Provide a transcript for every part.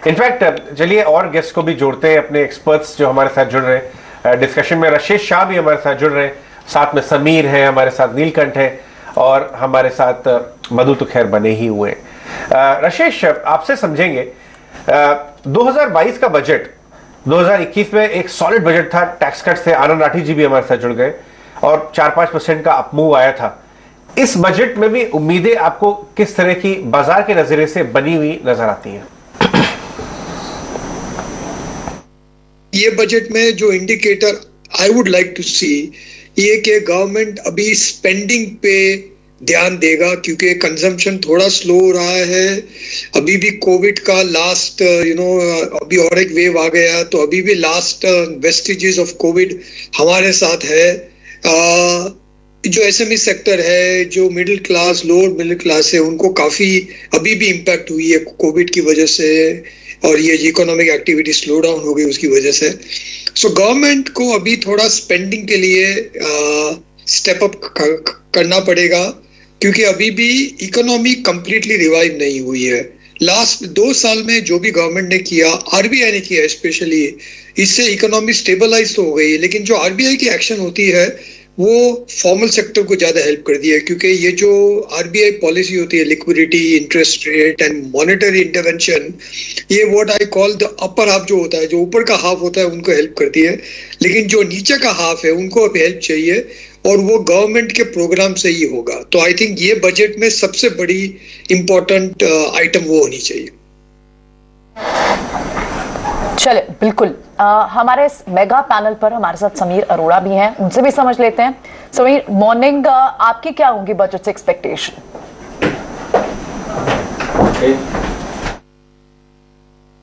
In fact चलिए और guest को भी जोड़ते हैं, अपने एक्सपर्ट्स जो हमारे साथ जुड़ रहे हैं डिस्कशन में। राशेष शाह भी हमारे साथ जुड़ रहे हैं, साथ में समीर है, हमारे साथ नीलकंठ है और हमारे साथ मधु तो खैर बने ही हुए। राशेष, आपसे समझेंगे 2022 का बजट 2021 में एक सॉलिड बजट था, टैक्स कट से आनंद राठी जी भी हमारे साथ जुड़ गए और 4-5% का अपमूव आया था। इस बजट में भी उम्मीदें आपको किस तरह की बाजार के नजरिए से बनी हुई नजर आती हैं? ये बजट में जो indicator I would like to see ये कि गवर्नमेंट अभी स्पेंडिंग पे ध्यान देगा, क्योंकि कंजम्पशन थोड़ा स्लो हो रहा है। अभी भी कोविड का लास्ट अभी और एक वेव आ गया, तो अभी भी लास्ट वेस्टिजेस ऑफ कोविड हमारे साथ है। जो एसएमई सेक्टर है, जो middle class lower middle class है, उनको काफी अभी भी इम्पैक्ट हुई है कोविड की वजह से, और ये इकोनॉमिक एक्टिविटी स्लो डाउन हो गई उसकी वजह से। सो गवर्नमेंट को अभी थोड़ा स्पेंडिंग के लिए स्टेप अप करना पड़ेगा, क्योंकि अभी भी इकोनॉमी कंप्लीटली रिवाइव नहीं हुई है। लास्ट 2 साल में जो भी गवर्नमेंट ने किया, आरबीआई ने किया स्पेशली, इससे इकोनॉमी स्टेबलाइज तो हो गई है, लेकिन जो आरबीआई की एक्शन होती है वो फॉर्मल सेक्टर को ज्यादा हेल्प करती है, क्योंकि ये जो आरबीआई पॉलिसी होती है, liquidity, interest rate and monetary intervention, ये what I call the upper half जो होता है, जो ऊपर का हाफ होता है उनको हेल्प करती है, लेकिन जो नीचे का हाफ है उनको अब हेल्प चाहिए, और वो गवर्नमेंट के प्रोग्राम से ही होगा। तो आई थिंक ये बजट में सबसे बड़ी इंपॉर्टेंट आइटम वो होनी चाहिए। चले बिल्कुल। हमारे इस मेगा पैनल पर हमारे साथ समीर अरोड़ा भी हैं, उनसे भी समझ लेते हैं। समीर, मॉर्निंग, आपकी क्या होंगी बजट से एक्सपेक्टेशन?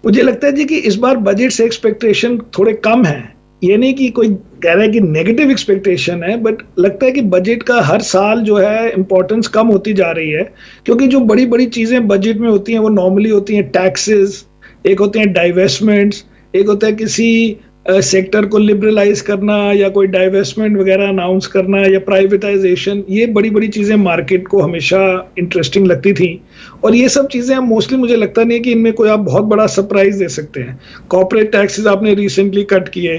मुझे लगता है जी कि इस बार बजट से एक्सपेक्टेशन थोड़े कम है। ये नहीं कि कोई कह रहा है कि नेगेटिव एक्सपेक्टेशन है, बट लगता है कि बजट का हर साल जो है इंपॉर्टेंस कम होती जा रही है, क्योंकि जो बड़ी बड़ी चीजें बजट में होती हैं वो नॉर्मली होती हैं टैक्सेस, एक होते हैं डाइवेस्टमेंट्स, एक होता है किसी सेक्टर को लिबरलाइज करना या कोई डाइवेस्टमेंट वगैरह अनाउंस करना या प्राइवेटाइजेशन। ये बड़ी बड़ी चीज़ें मार्केट को हमेशा इंटरेस्टिंग लगती थी, और ये सब चीज़ें मोस्टली मुझे लगता नहीं है कि इनमें कोई आप बहुत बड़ा सरप्राइज दे सकते हैं। कॉर्पोरेट टैक्सेस आपने रिसेंटली कट किए,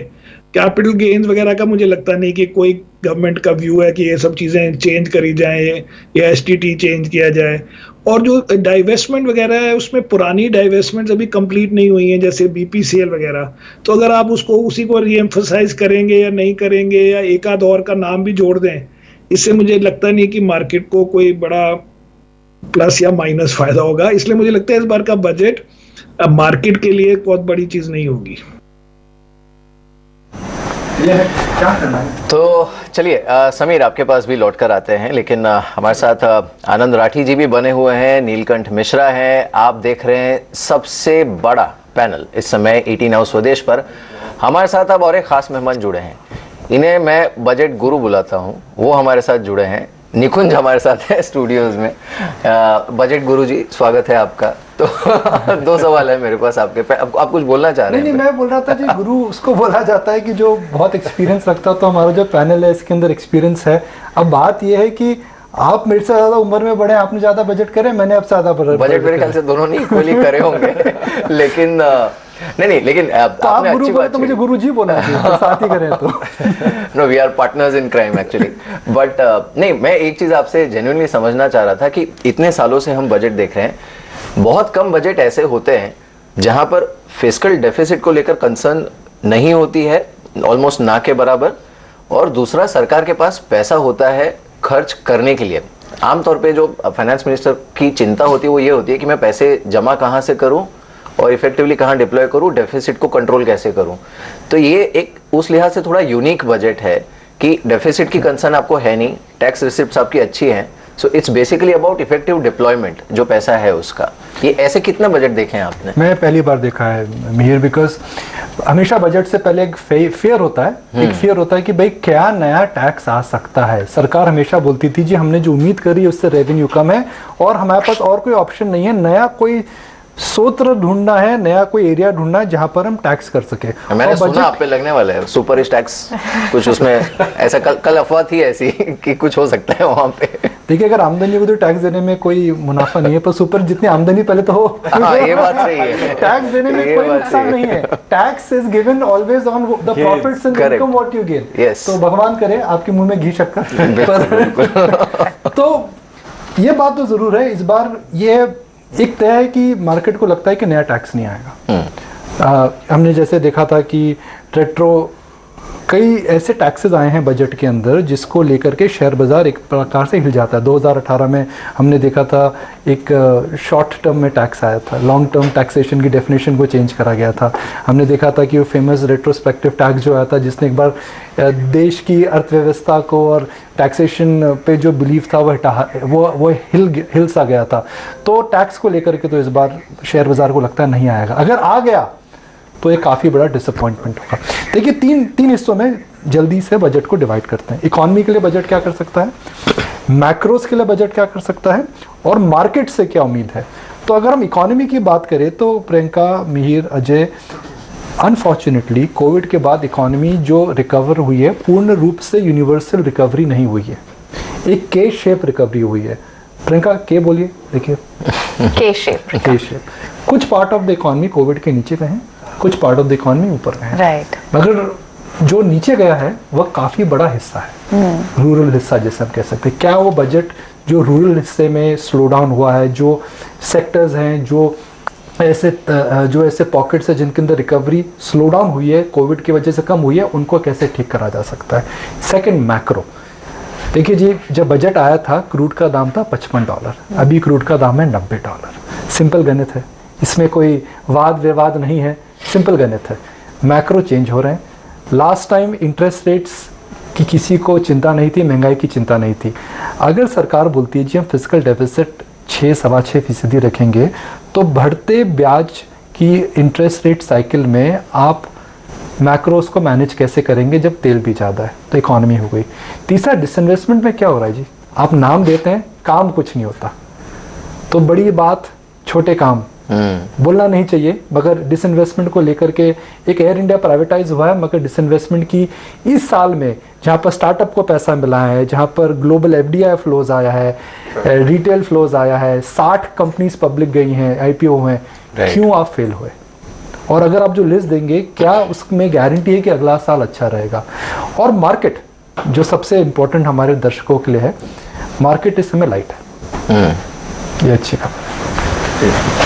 कैपिटल गेन्स वगैरह का मुझे लगता नहीं कि कोई गवर्नमेंट का व्यू है कि ये सब चीज़ें चेंज करी जाएं या एसटीटी चेंज किया जाए। और जो डाइवेस्टमेंट वगैरह है उसमें पुरानी डाइवेस्टमेंट्स अभी कंप्लीट नहीं हुई हैं, जैसे बीपीसीएल वगैरह, तो अगर आप उसी को रीएम्फसाइज करेंगे या नहीं करेंगे या एक आध और का नाम भी जोड़ दें, इससे मुझे लगता नहीं कि मार्केट को कोई बड़ा प्लस या माइनस फायदा होगा। इसलिए मुझे लगता है इस बार का बजट मार्केट के लिए बहुत बड़ी चीज़ नहीं होगी। तो चलिए समीर, आपके पास भी लौट कर आते हैं, लेकिन हमारे साथ आनंद राठी जी भी बने हुए हैं, नीलकंठ मिश्रा हैं। आप देख रहे हैं सबसे बड़ा पैनल इस समय 18 हाउस स्वदेश पर। हमारे साथ अब और एक खास मेहमान जुड़े हैं, इन्हें मैं बजट गुरु बुलाता हूं, वो हमारे साथ जुड़े हैं। निकुंज हमारे साथ है स्टूडियोज में। बजट गुरु जी, स्वागत है आपका। तो 2 सवाल है मेरे पास आपके पे। आप कुछ बोलना चाह रहे हैं? नहीं, मैं बोल रहा था जी, गुरु उसको बोला जाता है कि जो बहुत एक्सपीरियंस रखता है, तो हमारा जो पैनल है इसके अंदर एक्सपीरियंस है। अब बात यह है कि आप मेरे से ज्यादा उम्र में बड़े, आपने ज्यादा बजट करे, मैंने आपसे ज्यादा बजट मेरे ख्याल से दोनों नहीं इक्वली करे होंगे। लेकिन नहीं, लेकिन तो आप गुरु बोले तो मुझे गुरु जी बोला तो साथ ही करें तो। No, we are partners in crime actually. But नहीं, मैं एक चीज आपसे जेन्युइनली समझना चाह रहा था कि इतने सालों से हम बजट देख रहे हैं, बहुत कम बजट ऐसे होते हैं जहां पर फिस्कल डेफिसिट को लेकर कंसर्न नहीं होती है, ऑलमोस्ट ना के बराबर, और दूसरा सरकार के पास पैसा होता है खर्च करने के लिए। आमतौर पे जो फाइनेंस मिनिस्टर की चिंता होती है वो ये होती है कि मैं पैसे जमा कहाँ से करूं और इफेक्टिवली कहाँ डिप्लॉय करूं, डेफिसिट को कंट्रोल कैसे करूं। तो ये एक उस लिहाज से थोड़ा यूनिक बजट है कि डेफिसिट की कंसर्न आपको है नहीं, टैक्स रिसिप्ट्स आपकी अच्छी हैं, so it's basically about effective deployment जो पैसा है उसका। ये ऐसे कितने बजट देखे हैं आपने? मैं पहली बार देखा है मिहिर, बिकॉज हमेशा बजट से पहले एक फेयर होता है, एक फेयर होता है कि भाई क्या नया टैक्स आ सकता है। सरकार हमेशा बोलती थी जी हमने जो उम्मीद करी उससे रेवेन्यू कम है और हमारे पास और कोई ऑप्शन नहीं है, नया कोई सूत्र ढूंढना है, नया कोई एरिया ढूंढना है जहां पर हम टैक्स कर सके। मैंने सुना आप पे लगने वाला है सुपर टैक्स कुछ, उसमें ऐसा कल अफवाह थी ऐसी कि कुछ हो सकता है वहां पे। देखिए अगर आमदनी को तो टैक्स देने में कोई मुनाफा नहीं है, पर ऊपर जितनी आमदनी पहले तो हो। ये बात सही है। टैक्स देने में कोई नुकसान नहीं है। Tax is given always on the profits and income what you gain. तो भगवान करे आपके मुंह में घी शक्कर। तो ये बात तो जरूर है, इस बार ये एक तय है कि मार्केट को लगता है कि नया टैक्स नहीं आएगा। हमने जैसे देखा था कि रेट्रो कई ऐसे टैक्सेस आए हैं बजट के अंदर जिसको लेकर के शेयर बाजार एक प्रकार से हिल जाता है। 2018 में हमने देखा था एक शॉर्ट टर्म में टैक्स आया था, लॉन्ग टर्म टैक्सेशन की डेफिनेशन को चेंज करा गया था। हमने देखा था कि वो फेमस रेट्रोस्पेक्टिव टैक्स जो आया था जिसने एक बार देश की अर्थव्यवस्था को और टैक्सेशन पे जो बिलीव था वो हिल सा गया था। तो टैक्स को लेकर के तो इस बार शेयर बाजार को लगता है नहीं आएगा। अगर आ गया तो एक काफ़ी बड़ा डिसअपॉइंटमेंट होगा। देखिए तीन हिस्सों में जल्दी से बजट को डिवाइड करते हैं। इकॉनमी के लिए बजट क्या कर सकता है, मैक्रोस के लिए बजट क्या कर सकता है, और मार्केट से क्या उम्मीद है। तो अगर हम इकॉनमी की बात करें तो प्रियंका, मिहिर, अजय, अनफॉर्चुनेटली कोविड के बाद इकॉनमी जो रिकवर हुई है पूर्ण रूप से यूनिवर्सल रिकवरी नहीं हुई है, एक के शेप रिकवरी हुई है। प्रियंका के बोलिए, देखिए के शेप। कुछ part of the economy Covid के नीचे गए हैं, कुछ पार्ट ऑफ द इकॉनमी ऊपर गए हैं। राइट। मगर जो नीचे गया है वह काफी बड़ा हिस्सा है, रूरल हिस्सा जैसे हम कह सकते हैं। क्या वो बजट जो रूरल हिस्से में स्लो डाउन हुआ है, जो सेक्टर्स हैं, जो ऐसे पॉकेट्स है जिनके अंदर रिकवरी स्लो डाउन हुई है, कोविड की वजह से कम हुई है, उनको कैसे ठीक करा जा सकता है। Second, macro. देखिए जी, जब बजट आया था क्रूड का दाम था $55, अभी क्रूड का दाम है $90। सिंपल गणित है, इसमें कोई वाद विवाद नहीं है, सिंपल गणित है। मैक्रो चेंज हो रहे हैं। लास्ट टाइम इंटरेस्ट रेट्स की किसी को चिंता नहीं थी, महंगाई की चिंता नहीं थी। अगर सरकार बोलती है जी हम फिजिकल डेफिसिट 6-6.25% रखेंगे, तो बढ़ते ब्याज की इंटरेस्ट रेट साइकिल में आप मैक्रोस को मैनेज कैसे करेंगे जब तेल भी ज़्यादा है। तो इकॉनमी हो गई। तीसरा, डिसइन्वेस्टमेंट में क्या हो रहा है जी, आप नाम देते हैं, काम कुछ नहीं होता। तो बड़ी बात छोटे काम बोलना नहीं चाहिए, मगर डिसइन्वेस्टमेंट को लेकर के एक एयर इंडिया प्राइवेटाइज हुआ है, मगर डिसइन्वेस्टमेंट की इस साल में जहाँ पर स्टार्टअप को पैसा मिला है, जहाँ पर ग्लोबल एफडीआई फ्लोज आया है, रिटेल फ्लोज आया है, 60 कंपनीज पब्लिक गई हैं, आईपीओ हैं, क्यों आप फेल हुए? और अगर आप जो लिस्ट देंगे, क्या उसमें गारंटी है कि अगला साल अच्छा रहेगा? और मार्केट जो सबसे इंपॉर्टेंट हमारे दर्शकों के लिए है, मार्केट इस समय लाइट है, ये अच्छी खबर है।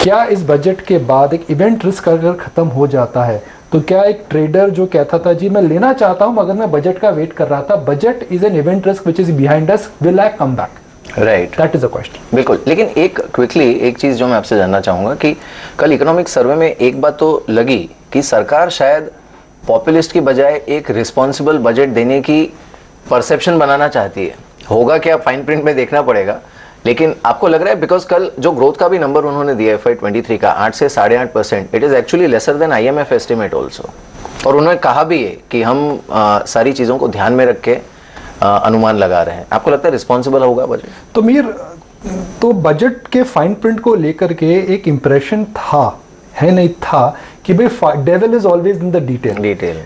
क्या इस बजट के बाद एक इवेंट रिस्क अगर खत्म हो जाता है, तो क्या एक ट्रेडर जो कहता था जी मैं लेना चाहता हूं मगर मैं बजट का वेट कर रहा था, budget is an event risk which is behind us, will I come back? Right, that is a question. बिल्कुल। लेकिन एक चीज जो मैं आपसे जानना चाहूंगा कि कल इकोनॉमिक सर्वे में एक बात तो लगी कि सरकार शायद पॉपुलिस्ट की बजाय एक रिस्पॉन्सिबल बजट देने की परसेप्शन बनाना चाहती है। होगा क्या, फाइन प्रिंट में देखना पड़ेगा। लेकिन आपको लग रहा है, बिकॉज कल जो ग्रोथ का भी नंबर उन्होंने दिया FY23 का 8 से 8.5%, it is actually lesser than IMF estimate also. और उन्होंने कहा भी है कि हम सारी चीजों को ध्यान में रख के अनुमान लगा रहे हैं। आपको लगता है रिस्पॉन्सिबल होगा बजट? तो मीर, तो बजट के फाइन प्रिंट को लेकर के एक इंप्रेशन था, है नहीं था, कि भाई devil is always in the detail.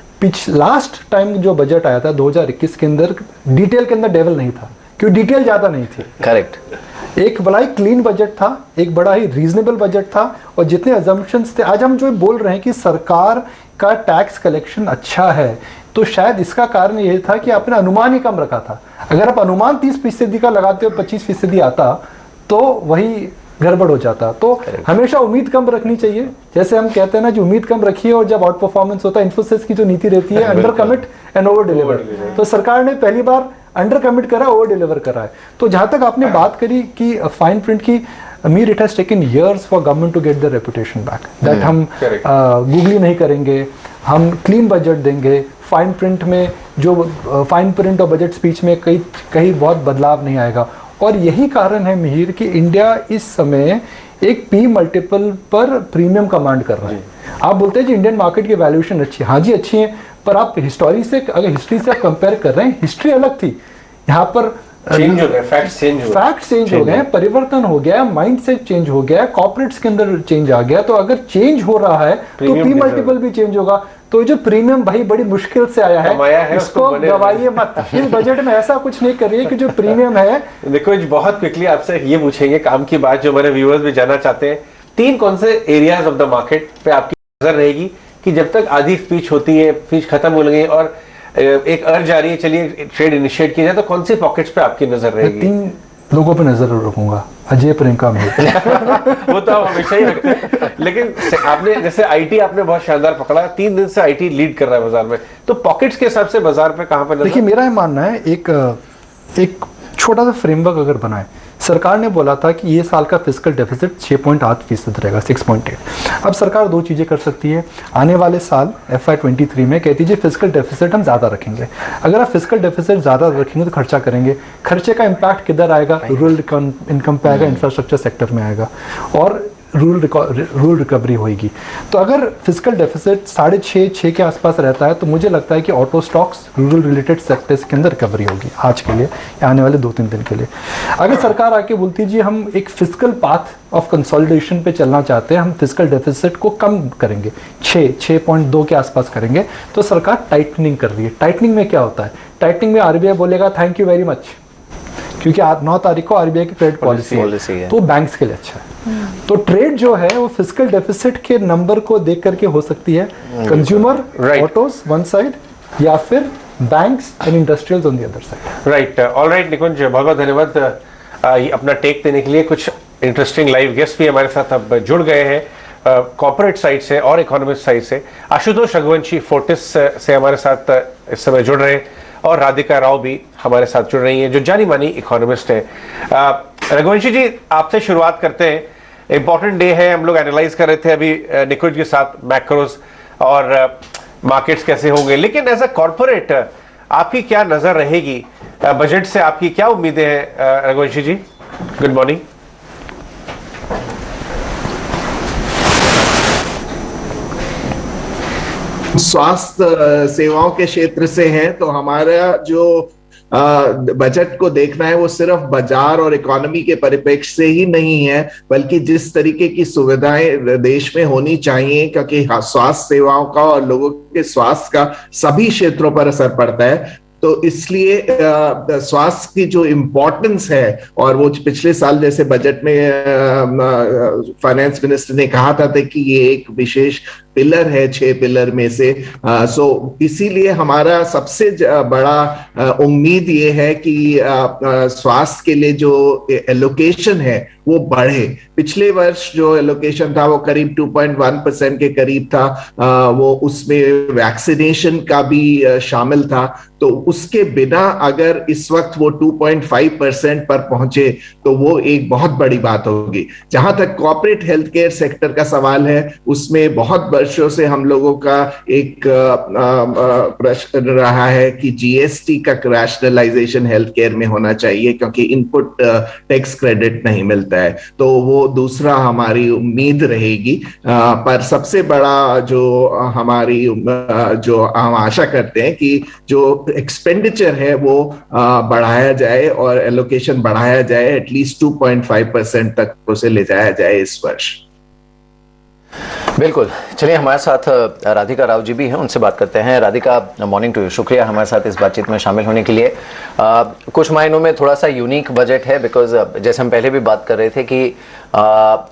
Last time जो बजट आया था 2021 के अंदर, डिटेल के अंदर डेविल नहीं था, क्यों? डिटेल ज्यादा नहीं थी। करेक्ट। एक बड़ा ही क्लीन बजट था, एक बड़ा ही रीजनेबल बजट था, और जितने अजम्पशंस थे, आज हम जो बोल रहे हैं कि सरकार का टैक्स कलेक्शन अच्छा है, तो शायद इसका कारण ये था कि आपने अनुमान ही कम रखा था। अगर आप अनुमान 30% का लगाते हो, 25% आता, तो वही गड़बड़ हो जाता। तो हमेशा उम्मीद कम रखनी चाहिए। जैसे हम कहते हैं ना, जो उम्मीद कम रखिए और जब आउट परफॉर्मेंस होता है, इन्फोसिस की जो नीति रहती है, under commit and over deliver. तो सरकार ने पहली बार अंडर कमिट करा, ओवर डिलीवर करा है। तो जहां तक आपने बात करी कि फाइन प्रिंट की, Mir, it has taken years for government to get the reputation back that हम गूगली नहीं करेंगे, हम क्लीन बजट देंगे। फाइन प्रिंट में जो फाइन प्रिंट और बजट स्पीच में कहीं बहुत बदलाव नहीं आएगा। और यही कारण है मिहिर कि इंडिया इस समय एक पी मल्टीपल पर प्रीमियम कमांड कर रहा है। आप बोलते हैं कि इंडियन मार्केट की वैल्यूएशन अच्छी है, हाँ जी अच्छी है, पर आप हिस्ट्री से आप कंपेयर कर रहे हैं, हिस्ट्री अलग थी, यहाँ पर चेंज हो गए, फैक्ट्स चेंज हो गए, परिवर्तन हो गया, माइंडसेट चेंज हो गया, कॉर्पोरेट्स के अंदर चेंज आ गया। तो अगर चेंज हो रहा है तो पी मल्टीपल भी चेंज होगा। तो जो प्रीमियम भाई बड़ी मुश्किल से आया कमाया है, है, उसको इसको बने गवाइए मत। इस बजट में ऐसा कुछ नहीं करिए कि जो प्रीमियम है। देखो बहुत क्विकली आपसे ये पूछेंगे काम की बात जो हमारे व्यूअर्स भी जानना चाहते हैं, 3 कौन से एरियाज ऑफ द मार्केट पे आपकी नजर रहेगी कि जब तक आधी स्पीच होती है, स्पीच खत्म हो गई और एक अर्ज आ रही है चलिए ट्रेड इनिशिएट किया जाए, तो कौन सी पॉकेट्स पे आपकी नजर रहेगी? 3 लोगों पे नजर रखूंगा, अजय, प्रियंका, मैं। वो तो आप हमेशा ही रखते हैं, लेकिन आपने जैसे आईटी आपने बहुत शानदार पकड़ा, 3 दिन से आईटी लीड कर रहा है बाजार में, तो पॉकेट्स के हिसाब से बाजार पे कहां पे नजर? देखिए मेरा ये मानना है, एक छोटा सा फ्रेमवर्क अगर बनाए, सरकार ने बोला था कि ये साल का फिस्कल डेफिसिट 6.8% रहेगा, 6.8। अब सरकार 2 चीजें कर सकती है। आने वाले साल FY23 में कहती है फिस्कल डेफिसिट हम ज्यादा रखेंगे। अगर आप फिस्कल डेफिसिट ज्यादा रखेंगे तो खर्चा करेंगे, खर्चे का इम्पैक्ट किधर आएगा? रूरल इनकम पे आएगा, इंफ्रास्ट्रक्चर सेक्टर में आएगा और रूरल रिकवरी होगी। तो अगर फिस्कल डेफिसिट 6.5 के आसपास रहता है तो मुझे लगता है कि auto stocks, rural related sectors के अंदर रिकवरी होगी आज के लिए या आने वाले 2-3 दिन के लिए। अगर सरकार आके बोलती है जी हम एक फिस्कल पाथ ऑफ कंसोलिडेशन पे चलना चाहते हैं, हम फिस्कल डेफिसिट को कम करेंगे, 6.2 के आसपास करेंगे, तो सरकार टाइटनिंग कर रही है। टाइटनिंग में क्या होता है? टाइटनिंग में RBI बोलेगा थैंक यू वेरी मच, क्योंकि 9 तारीख को RBI की क्रेडिट पॉलिसी है, तो बैंक्स के लिए अच्छा है। तो ट्रेड जो है वो फिस्कल डेफिसिट के नंबर को देख करके हो सकती है, कंज्यूमर, ऑटोज वन साइड, या फिर banks and industrials on the other side. Right, all right Nikunj, बहुत बहुत धन्यवाद अपना टेक देने के लिए। कुछ इंटरेस्टिंग लाइव गेस्ट भी हमारे साथ अब जुड़ गए हैं कॉर्पोरेट साइड से और इकोनॉमिस्ट साइड से। आशुतोष रघुवंशी फोर्टिस से हमारे साथ इस समय जुड़ रहे हैं और राधिका राव भी हमारे साथ जुड़ रही हैं जो जानी मानी इकोनॉमिस्ट है। रघुवंशी जी, आपसे शुरुआत करते हैं। इंपॉर्टेंट डे है, हम लोग एनालाइज कर रहे थे अभी निकुंज के साथ मैक्रोज और मार्केट्स कैसे होंगे, लेकिन एज अ कॉर्पोरेट आपकी क्या नजर रहेगी? बजट से आपकी क्या उम्मीदें हैं रघुवंशी जी? Good morning. स्वास्थ्य सेवाओं के क्षेत्र से हैं, तो हमारा जो बजट को देखना है वो सिर्फ बाजार और इकोनॉमी के परिप्रेक्ष्य से ही नहीं है, बल्कि जिस तरीके की सुविधाएं देश में होनी चाहिए, क्योंकि स्वास्थ्य सेवाओं का और लोगों के स्वास्थ्य का सभी क्षेत्रों पर असर पड़ता है। तो इसलिए स्वास्थ्य की जो इम्पोर्टेंस है, और वो पिछले साल जैसे बजट में फाइनेंस मिनिस्टर ने कहा था कि ये एक विशेष पिलर है 6 पिलर में से। सो इसीलिए हमारा सबसे बड़ा उम्मीद ये है कि स्वास्थ्य के लिए जो एलोकेशन है वो बढ़े। पिछले वर्ष जो एलोकेशन था वो करीब 2.1% के करीब था, वो उसमें वैक्सीनेशन का भी शामिल था। तो उसके बिना अगर इस वक्त वो 2.5% पर पहुंचे तो वो एक बहुत बड़ी बात होगी। जहां तक कॉर्पोरेट हेल्थ केयर सेक्टर का सवाल है, उसमें बहुत वर्षों से हम लोगों का एक प्रश्न रहा है कि GST का रैशनलाइजेशन हेल्थ केयर में होना चाहिए, क्योंकि इनपुट टैक्स क्रेडिट नहीं मिलता है। तो वो दूसरा हमारी उम्मीद रहेगी। पर सबसे बड़ा जो हमारी जो हम आशा करते हैं कि जो एक्सपेंडिचर है वो बढ़ाया जाए और एलोकेशन बढ़ाया जाए, एटलीस्ट 2.5% तक उसे ले जाया जाए इस वर्ष। बिल्कुल, चलिए हमारे साथ राधिका राव जी भी हैं, उनसे बात करते हैं। राधिका, मॉर्निंग टू यू, शुक्रिया हमारे साथ इस बातचीत में शामिल होने के लिए। कुछ मायनों में थोड़ा सा यूनिक बजट है, बिकॉज जैसे हम पहले भी बात कर रहे थे कि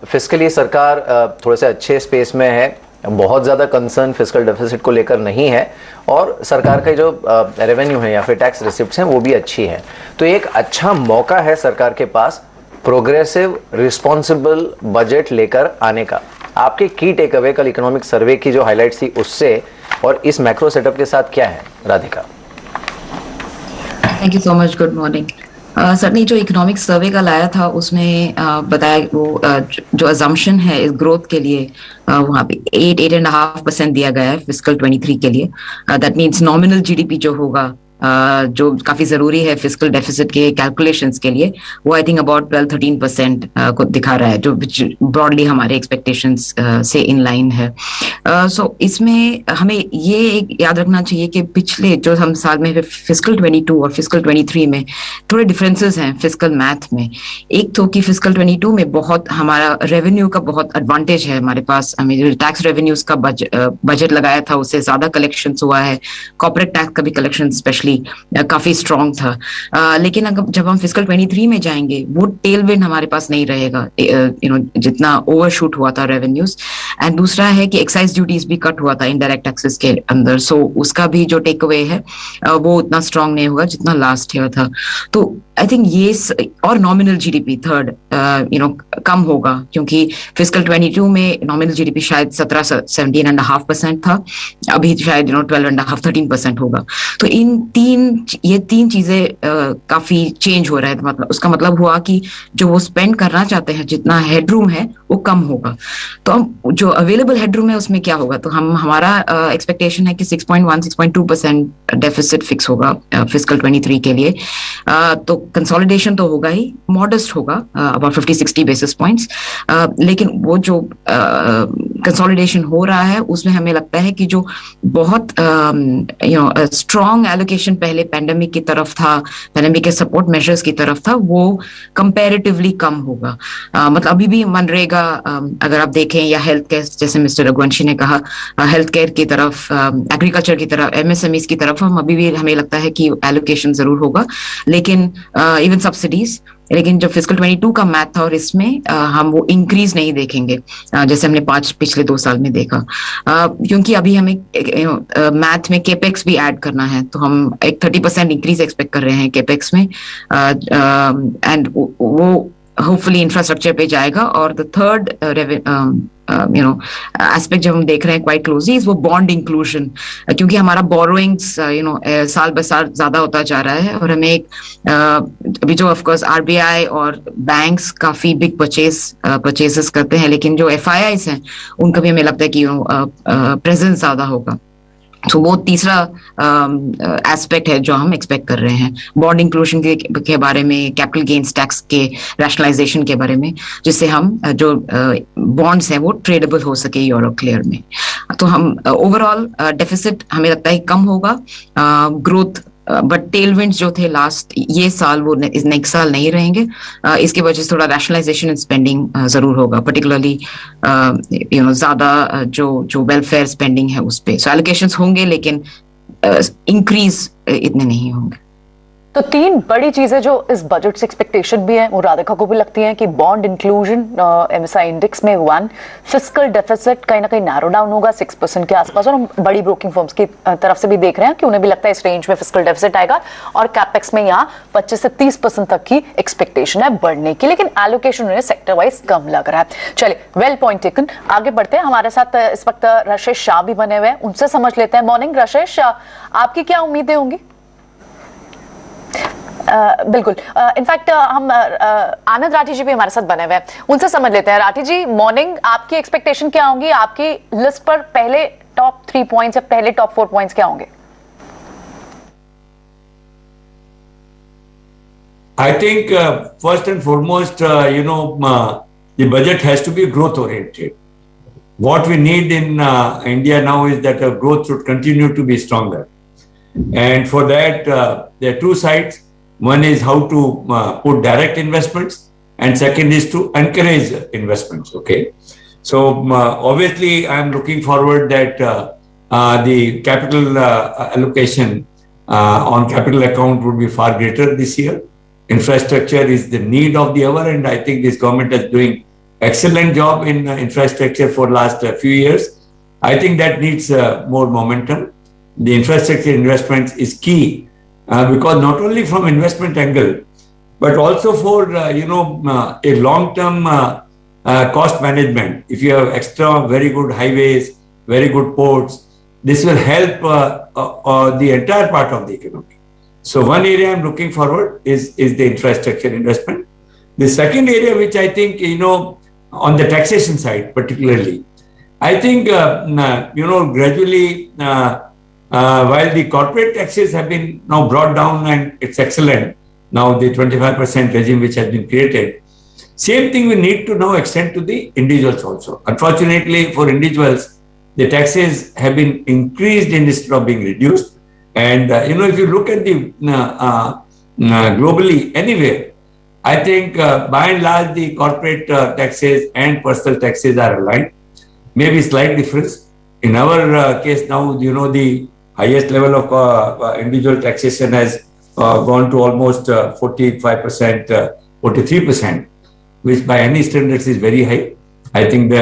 फिस्कली सरकार थोड़े से अच्छे स्पेस में है, बहुत ज़्यादा कंसर्न फिस्कल डेफिसिट को लेकर नहीं है, और सरकार के जो रेवेन्यू है या फिर टैक्स रिसिप्ट्स हैं वो भी अच्छी है। तो एक अच्छा मौका है सरकार के पास प्रोग्रेसिव रिस्पॉन्सिबल बजट लेकर आने का। आपके की टेक अवे कल इकोनॉमिक सर्वे की जो हाईलाइट्स थी उससे और इस मैक्रो सेटअप के साथ क्या है Radhika? Thank you so much, good morning. Sir ने जो इकोनॉमिक सर्वे का लाया था उसमें बताया वो जो अजम्पशन है इस ग्रोथ के लिए वहाँ पे 8.5% दिया गया है फिस्कल 23 के लिए। दैट मीन्स नॉमिनल GDP जो होगा जो काफी जरूरी है फिस्कल डेफिसिट के कैलकुलेशंस के लिए, वो आई थिंक अबाउट 12-13% को दिखा रहा है, जो ब्रॉडली हमारे एक्सपेक्टेशंस से इन लाइन है। सो इसमें हमें ये एक याद रखना चाहिए कि पिछले जो हम साल में फिस्कल 22 और फिस्कल 23 में थोड़े डिफरेंसेस हैं फिस्कल मैथ में। एक तो कि फिस्कल 22 में बहुत हमारा रेवेन्यू का बहुत एडवांटेज है हमारे पास, हमें टैक्स रेवेन्यूज का बजट लगाया था उससे ज्यादा कलेक्शन हुआ है, कॉर्पोरेट टैक्स का भी कलेक्शन स्पेशली काफी स्ट्रॉन्ग था। लेकिन अगर जब हम फिस्कल 23 में जाएंगे वो टेलविंड हमारे पास नहीं रहेगा, जितना ओवरशूट हुआ था रेवेन्यूज। एंड दूसरा है कि एक्साइज ड्यूटीज भी कट हुआ था इनडायरेक्ट टैक्सेस के अंदर, सो उसका भी जो टेक अवे है वो उतना स्ट्रांग नहीं होगा जितना लास्ट ईयर था। तो आई थिंक ये और नॉमिनल जीडीपी थर्ड कम होगा, क्योंकि फिस्कल 22 में नॉमिनल जीडीपी शायद 17.5% था, अभी शायद 12.5-13% होगा। तो ये तीन चीजें काफी चेंज हो रहा है। मतलब उसका मतलब हुआ कि जो वो स्पेंड करना चाहते हैं जितना हेडरूम है वो कम होगा। तो हम जो अवेलेबल हेडरूम है उसमें क्या होगा, तो हमारा एक्सपेक्टेशन है कि 6.1-6.2% डेफिसिट फिक्स होगा फिस्कल 23 के लिए। तो कंसोलिडेशन तो होगा ही, मॉडेस्ट होगा अबाउट 50-60 बेसिस पॉइंट्स, लेकिन वो जो कंसोलिडेशन हो रहा है उसमें हमें लगता है कि जो बहुत स्ट्रॉन्ग एलोकेशन पहले पैंडेमिक की तरफ था, पैंडेमिक के सपोर्ट मेजर्स की तरफ था, वो कंपैरेटिवली कम होगा। मतलब अभी भी मनरेगा अगर आप देखें या हेल्थ केयर, जैसे मिस्टर रघुवंशी ने कहा, हेल्थ केयर की तरफ, एग्रीकल्चर की तरफ, एमएसएमईज की तरफ हम अभी भी हमें लगता है कि एलोकेशन जरूर होगा, लेकिन इवन सब्सिडीज। लेकिन जब फिस्कल 22 का मैथ था और इसमें हम वो इंक्रीज नहीं देखेंगे जैसे हमने पिछले 2 साल में देखा, क्योंकि अभी हमें मैथ में केपेक्स भी ऐड करना है, तो हम एक 30% इंक्रीज एक्सपेक्ट कर रहे हैं केपेक्स में, एंड वो होपफुली इंफ्रास्ट्रक्चर पे जाएगा। और द थर्ड एस्पेक्ट जब हम देख रहे हैं क्वाइट क्लोजली वो बॉन्ड इंक्लूजन, क्योंकि हमारा बोरोइंग्स साल ब साल ज्यादा होता जा रहा है और हमें एक अभी जो ऑफकोर्स आरबीआई और बैंक्स काफी बिग परचेसेस करते हैं, लेकिन जो एफआईआईस हैं उनका भी हमें लगता है कि प्रेजेंस ज्यादा होगा। तो वो तीसरा एस्पेक्ट है जो हम एक्सपेक्ट कर रहे हैं, बॉन्ड इंक्लूजन के बारे में, कैपिटल गेन्स टैक्स के रैशनलाइजेशन के बारे में, जिससे हम जो बॉन्ड्स हैं वो ट्रेडेबल हो सके यूरो क्लियर में। तो हम ओवरऑल डेफिसिट हमें लगता है कम होगा, ग्रोथ बट टेलविंड्स जो थे लास्ट ये साल वो नेक्स्ट साल नहीं रहेंगे, इसकी वजह से थोड़ा रैशनलाइजेशन इन स्पेंडिंग जरूर होगा, पर्टिकुलरली ज्यादा जो वेलफेयर स्पेंडिंग है उस पे। सो एलोकेशंस होंगे लेकिन इंक्रीज इतने नहीं होंगे। तो 3 बड़ी चीजें जो इस बजट से एक्सपेक्टेशन भी है वो राधिका को भी लगती हैं कि बॉन्ड इंक्लूजन एमएसआई इंडेक्स में 1, फिस्कल डेफिसिट कहीं ना कहीं नैरो डाउन होगा 6% के आसपास, और हम बड़ी ब्रोकिंग फर्म्स की तरफ से भी देख रहे हैं कि उन्हें भी लगता है इस रेंज में फिस्कल डेफिसिट आएगा, और कैपेक्स में यहाँ 25 से 30% तक की एक्सपेक्टेशन है बढ़ने की, लेकिन एलोकेशन उन्हें सेक्टर वाइज कम लग रहा है। चलिए, वेल पॉइंट टेकन, आगे बढ़ते हैं। हमारे साथ इस वक्त राशेष शाह भी बने हुए हैं, उनसे समझ लेते हैं। मॉर्निंग राशेष, आपकी क्या उम्मीदें होंगी? बिल्कुल, इनफैक्ट हम आनंद राठी जी भी हमारे साथ बने हुए हैं, उनसे समझ लेते हैं। राठी जी, मॉर्निंग, आपकी एक्सपेक्टेशन क्या होंगी? आपकी लिस्ट पर पहले टॉप 3 पॉइंट्स या पहले टॉप 4 पॉइंट्स क्या होंगे? I think first and foremost, the budget has to be growth oriented. What we need in India now is that growth should continue to be stronger. And for that, there are 2 sides. One is how to put direct investments, and second is to encourage investments. Okay. So obviously, I'm looking forward that the capital allocation on capital account would be far greater this year. Infrastructure is the need of the hour, and I think this government is doing excellent job in infrastructure for last few years. I think that needs more momentum. The infrastructure investments is key because not only from investment angle, but also for a long-term cost management. If you have extra very good highways, very good ports, this will help the entire part of the economy. So one area I'm looking forward is the infrastructure investment. The second area, which I think on the taxation side particularly, I think gradually. While the corporate taxes have been now brought down and it's excellent, now the 25% regime which has been created, same thing we need to now extend to the individuals also. Unfortunately for individuals, the taxes have been increased instead of being reduced. And if you look at the globally anywhere, I think by and large the corporate taxes and personal taxes are aligned. Maybe slight difference. In our case now, the highest level of individual taxation has gone to almost 45%, 43%, which by any standards is very high. I think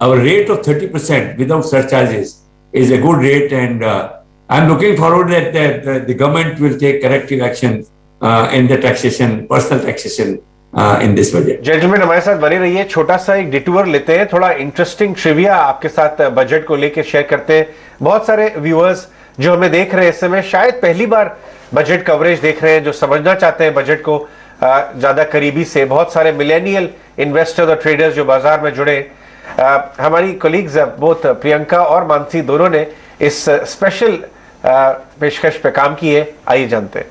our rate of 30% without surcharges is a good rate, and I'm looking forward that the government will take corrective action in the taxation, personal taxation in this budget. Gentleman हमारे साथ बने रहिए, छोटा सा एक detour लेते हैं, थोड़ा इंटरेस्टिंग ट्रिविया आपके साथ बजट को लेकर शेयर करते हैं। बहुत सारे व्यूअर्स जो हमें देख रहे हैं इस समय शायद पहली बार बजट कवरेज देख रहे हैं, जो समझना चाहते हैं बजट को ज्यादा करीबी से। बहुत सारे मिलेनियल इन्वेस्टर्स और ट्रेडर्स जो बाजार में जुड़े, हमारी कोलीग्स बोथ प्रियंका और मानसी दोनों ने इस स्पेशल पेशकश पे काम की है। आइए जानते हैं।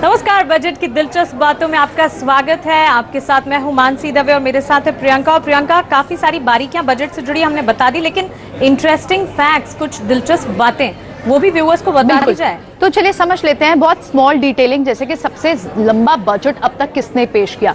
नमस्कार, बजट की दिलचस्प बातों में आपका स्वागत है। आपके साथ मैं हूं मानसी दवे और मेरे साथ है प्रियंका। और प्रियंका, काफी सारी बारीकियां बजट से जुड़ी हमने बता दी, लेकिन इंटरेस्टिंग फैक्ट्स, कुछ दिलचस्प बातें वो भी व्यूअर्स को बता दी जाए तो चलिए समझ लेते हैं। बहुत स्मॉल डिटेलिंग, जैसे कि सबसे लंबा बजट अब तक किसने पेश किया।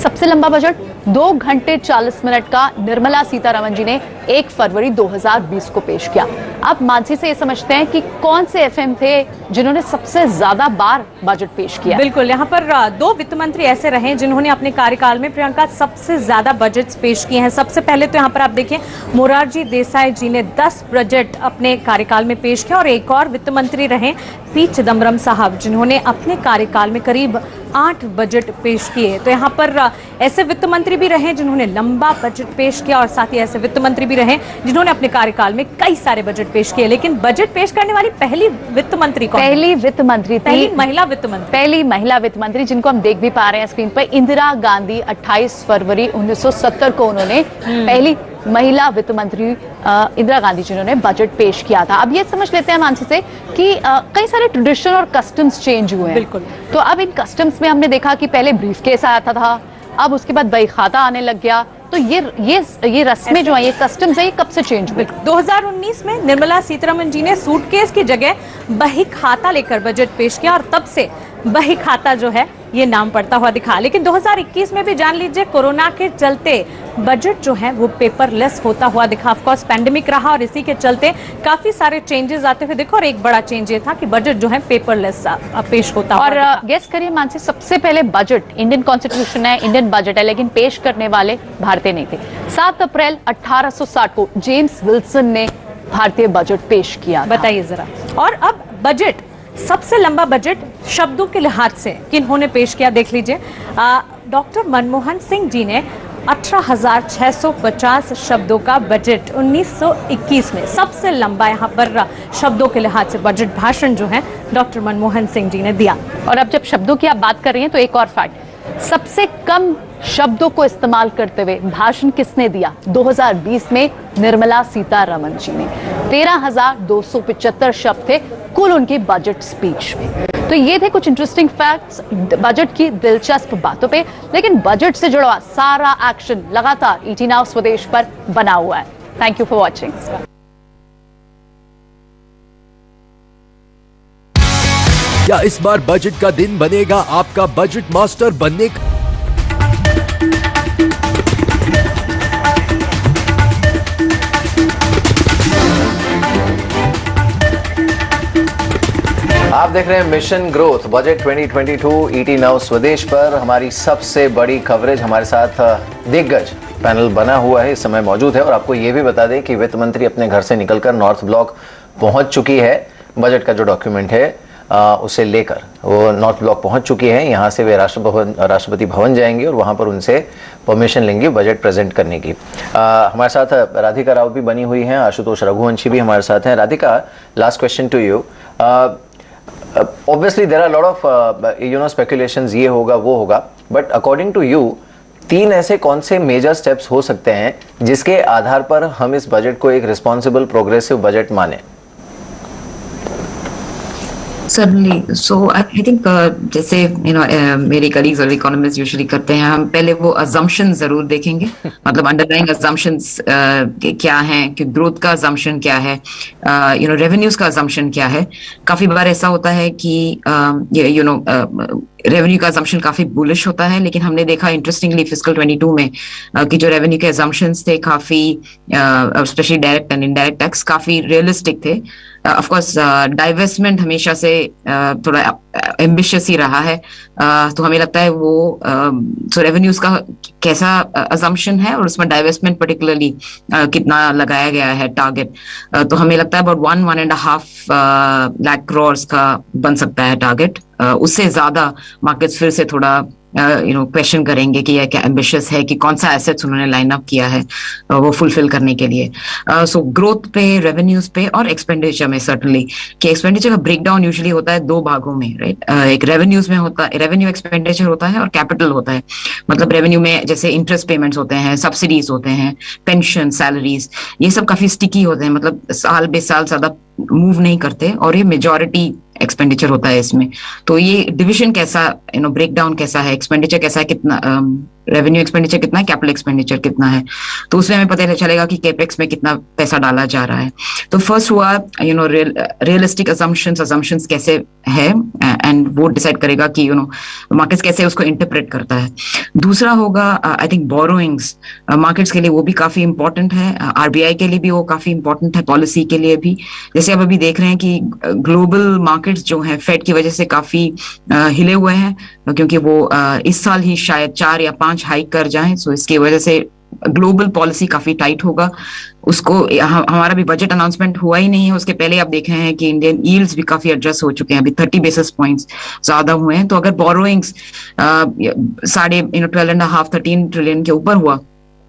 सबसे लंबा बजट 2 घंटे 40 मिनट का निर्मला सीतारमण जी ने 1 फरवरी 2020 को पेश किया। अब मानसी से ये समझते हैं कि कौन से एफएम थे जिन्होंने सबसे ज्यादा बार बजट पेश किया। बिल्कुल, यहाँ पर 2 वित्त मंत्री ऐसे रहे जिन्होंने अपने कार्यकाल में प्रियंका सबसे ज्यादा बजट पेश किए हैं। सबसे पहले तो यहाँ पर आप देखिए, मोरारजी देसाई जी ने 10 बजट अपने कार्यकाल में पेश किया, और एक और वित्त मंत्री रहे पी चिदम्बरम साहब, जिन्होंने अपने कार्यकाल में करीब 8 बजट पेश किए। तो यहाँ पर ऐसे वित्त मंत्री भी रहे जिन्होंने लंबा बजट पेश किया, और साथ ही ऐसे वित्त मंत्री भी रहे जिन्होंने अपने कार्यकाल में कई सारे बजट पेश किए। लेकिन बजट पेश करने वाली पहली वित्त मंत्री कौन? पहली वित्त मंत्री थी, पहली महिला वित्त मंत्री, पहली महिला वित्त मंत्री, जिनको हम देख भी पा रहे हैं स्क्रीन पर, इंदिरा गांधी। 28 फरवरी 1970 को उन्होंने पहली महिला वित्त मंत्री इंदिरा गांधी जिन्होंने बजट पेश किया था। अब ये समझ लेते हैं मानसी से कि कई सारे ट्रेडिशन और कस्टम्स चेंज हुए हैं। बिल्कुल। तो अब इन कस्टम्स में हमने देखा कि पहले ब्रीफकेस आता था, अब उसके बाद बही खाता आने लग गया। तो ये रस्में जो है, ये कस्टम्स है, ये कब से चेंज हुए? 2019 में निर्मला सीतारमण जी ने सूटकेस की जगह बही खाता लेकर बजट पेश किया, और तब से बही खाता जो है ये नाम पड़ता हुआ दिखा। लेकिन 2021 में भी जान लीजिए, कोरोना के चलते बजट जो है वो पेपरलेस होता हुआ दिखा। ऑफ कोर्स पैंडेमिक रहा, और इसी के चलते काफी सारे चेंजेस आते हुए देखो, और एक बड़ा चेंज ये था कि बजट जो है पेपरलेस पेश होता हुआ। और गेस करिए मानसी, सबसे पहले बजट, इंडियन कॉन्स्टिट्यूशन है, इंडियन बजट है, लेकिन पेश करने वाले भारतीय नहीं थे। 7 अप्रैल 1860 को जेम्स विल्सन ने भारतीय बजट पेश किया। बताइए जरा। और अब बजट, सबसे लंबा बजट शब्दों के लिहाज से किन्होंने पेश किया, देख लीजिए। डॉक्टर मनमोहन सिंह जी ने 18,650 शब्दों का बजट 1921 में, सबसे लंबा यहाँ पर शब्दों के लिहाज से बजट भाषण जो है डॉक्टर मनमोहन सिंह जी ने दिया। और अब जब शब्दों की आप बात कर रही हैं तो एक और फैक्ट, सबसे कम शब्दों को इस्तेमाल करते हुए भाषण किसने दिया? 2020 में निर्मला सीतारमण जी ने। 13,275 शब्द थे कुल उनकी बजट स्पीच में। तो ये थे कुछ इंटरेस्टिंग फैक्ट्स बजट की दिलचस्प बातों पे। लेकिन बजट से जुड़ा सारा एक्शन लगातार ET Now स्वदेश पर बना हुआ है। Thank you for watching. क्या इस बार बजट का दिन बनेगा आपका बजट मास्टर बनने का? आप देख रहे हैं mission growth budget 2022 ET Now स्वदेश पर। हमारी सबसे बड़ी कवरेज, हमारे साथ दिग्गज पैनल बना हुआ है, इस समय मौजूद है। और आपको ये भी बता दें कि वित्त मंत्री अपने घर से निकलकर नॉर्थ ब्लॉक पहुंच चुकी है। बजट का जो डॉक्यूमेंट है उसे लेकर वो नॉर्थ ब्लॉक पहुंच चुकी है। यहाँ से वे राष्ट्रपति भवन जाएंगे और वहाँ पर उनसे परमिशन लेंगे बजट प्रेजेंट करने की। हमारे साथ राधिका राव भी बनी हुई हैं, आशुतोष रघुवंशी भी हमारे साथ हैं। Radhika, last question to you. Obviously there are a lot of speculations, ये होगा वो होगा, but according to you 3 ऐसे कौन से मेजर स्टेप्स हो सकते हैं जिसके आधार पर हम इस बजट को एक रिस्पॉन्सिबल प्रोग्रेसिव बजट माने? Certainly. So I think जैसे मेरे कलीग्स और इकोनॉमिस्ट यूजुअली करते हैं, हम पहले वो assumptions जरूर देखेंगे, मतलब अंडरलाइंग assumptions क्या हैं, कि ग्रोथ का assumption क्या है, रेवेन्यूज का assumption क्या है. काफी बार ऐसा होता है कि रेवेन्यू का assumption काफी बुलिश होता है, लेकिन हमने देखा इंटरेस्टिंगली फिस्कल 22 में कि जो रेवेन्यू के assumptions थे काफी specially direct and indirect tax काफी रियलिस्टिक थे. ऑफ कोर्स डाइवेस्टमेंट हमेशा से थोड़ा एम्बिशियस ही रहा है, तो हमें लगता है वो रेवेन्यूज का कैसा अजम्पशन है और उसमें डाइवेस्टमेंट पर्टिकुलरली कितना लगाया गया है टारगेट, तो हमें लगता है अबाउट 1.5 लाख करोड़ का बन सकता है टारगेट. उससे ज्यादा मार्केट्स फिर से थोड़ा क्वेश्चन करेंगे कि यह क्या एम्बिशियस है, कि कौन सा एसेट्स उन्होंने लाइन अप किया है वो फुलफिल करने के लिए. सो ग्रोथ पे, रेवेन्यूज पे और एक्सपेंडिचर में सर्टनली, कि एक्सपेंडिचर का ब्रेकडाउन यूजुअली होता है दो भागों में, राइट. एक रेवेन्यूज में होता है, रेवेन्यू एक्सपेंडिचर होता है, और कैपिटल होता है. मतलब रेवेन्यू में जैसे इंटरेस्ट पेमेंट्स होते हैं, सब्सिडीज होते हैं, पेंशन, सैलरीज, ये सब काफी स्टिकी होते हैं, मतलब साल बे साल ज्यादा मूव नहीं करते, और ये मेजॉरिटी एक्सपेंडिचर होता है इसमें. तो ये डिविजन कैसा, ब्रेकडाउन कैसा है, एक्सपेंडिचर कैसा है, कितना रेवेन्यू एक्सपेंडिचर कितना है, कैपिटल एक्सपेंडिचर कितना है, तो उसमें हमें पता चलेगा कि कैपेक्स में कितना पैसा डाला जा रहा है. तो फर्स्ट हुआ रियलिस्टिक असम्पशंस कैसे है, एंड वो डिसाइड करेगा कि मार्केट्स कैसे उसको इंटरप्रेट करता है. दूसरा होगा आई थिंक बोरोइंग्स. मार्केट्स के लिए वो भी काफी इंपॉर्टेंट है, आरबीआई के लिए भी वो काफी इंपॉर्टेंट है, पॉलिसी के लिए भी. जैसे आप अभी देख रहे हैं कि ग्लोबल मार्केट्स जो हैं फेड की वजह से काफी हिले हुए हैं, क्योंकि वो इस साल ही शायद 4 या 5 हाइक कर जाएं. सो इसकी वजह से ग्लोबल पॉलिसी काफी टाइट होगा. उसको हमारा भी बजट अनाउंसमेंट हुआ ही नहीं है, उसके पहले आप देख रहे हैं कि इंडियन यील्ड्स भी काफी एडजस्ट हो चुके हैं, अभी 30 बेसिस पॉइंट्स ज्यादा हुए हैं. तो अगर बोरोइंग्स 12.5-13 ट्रिलियन के ऊपर हुआ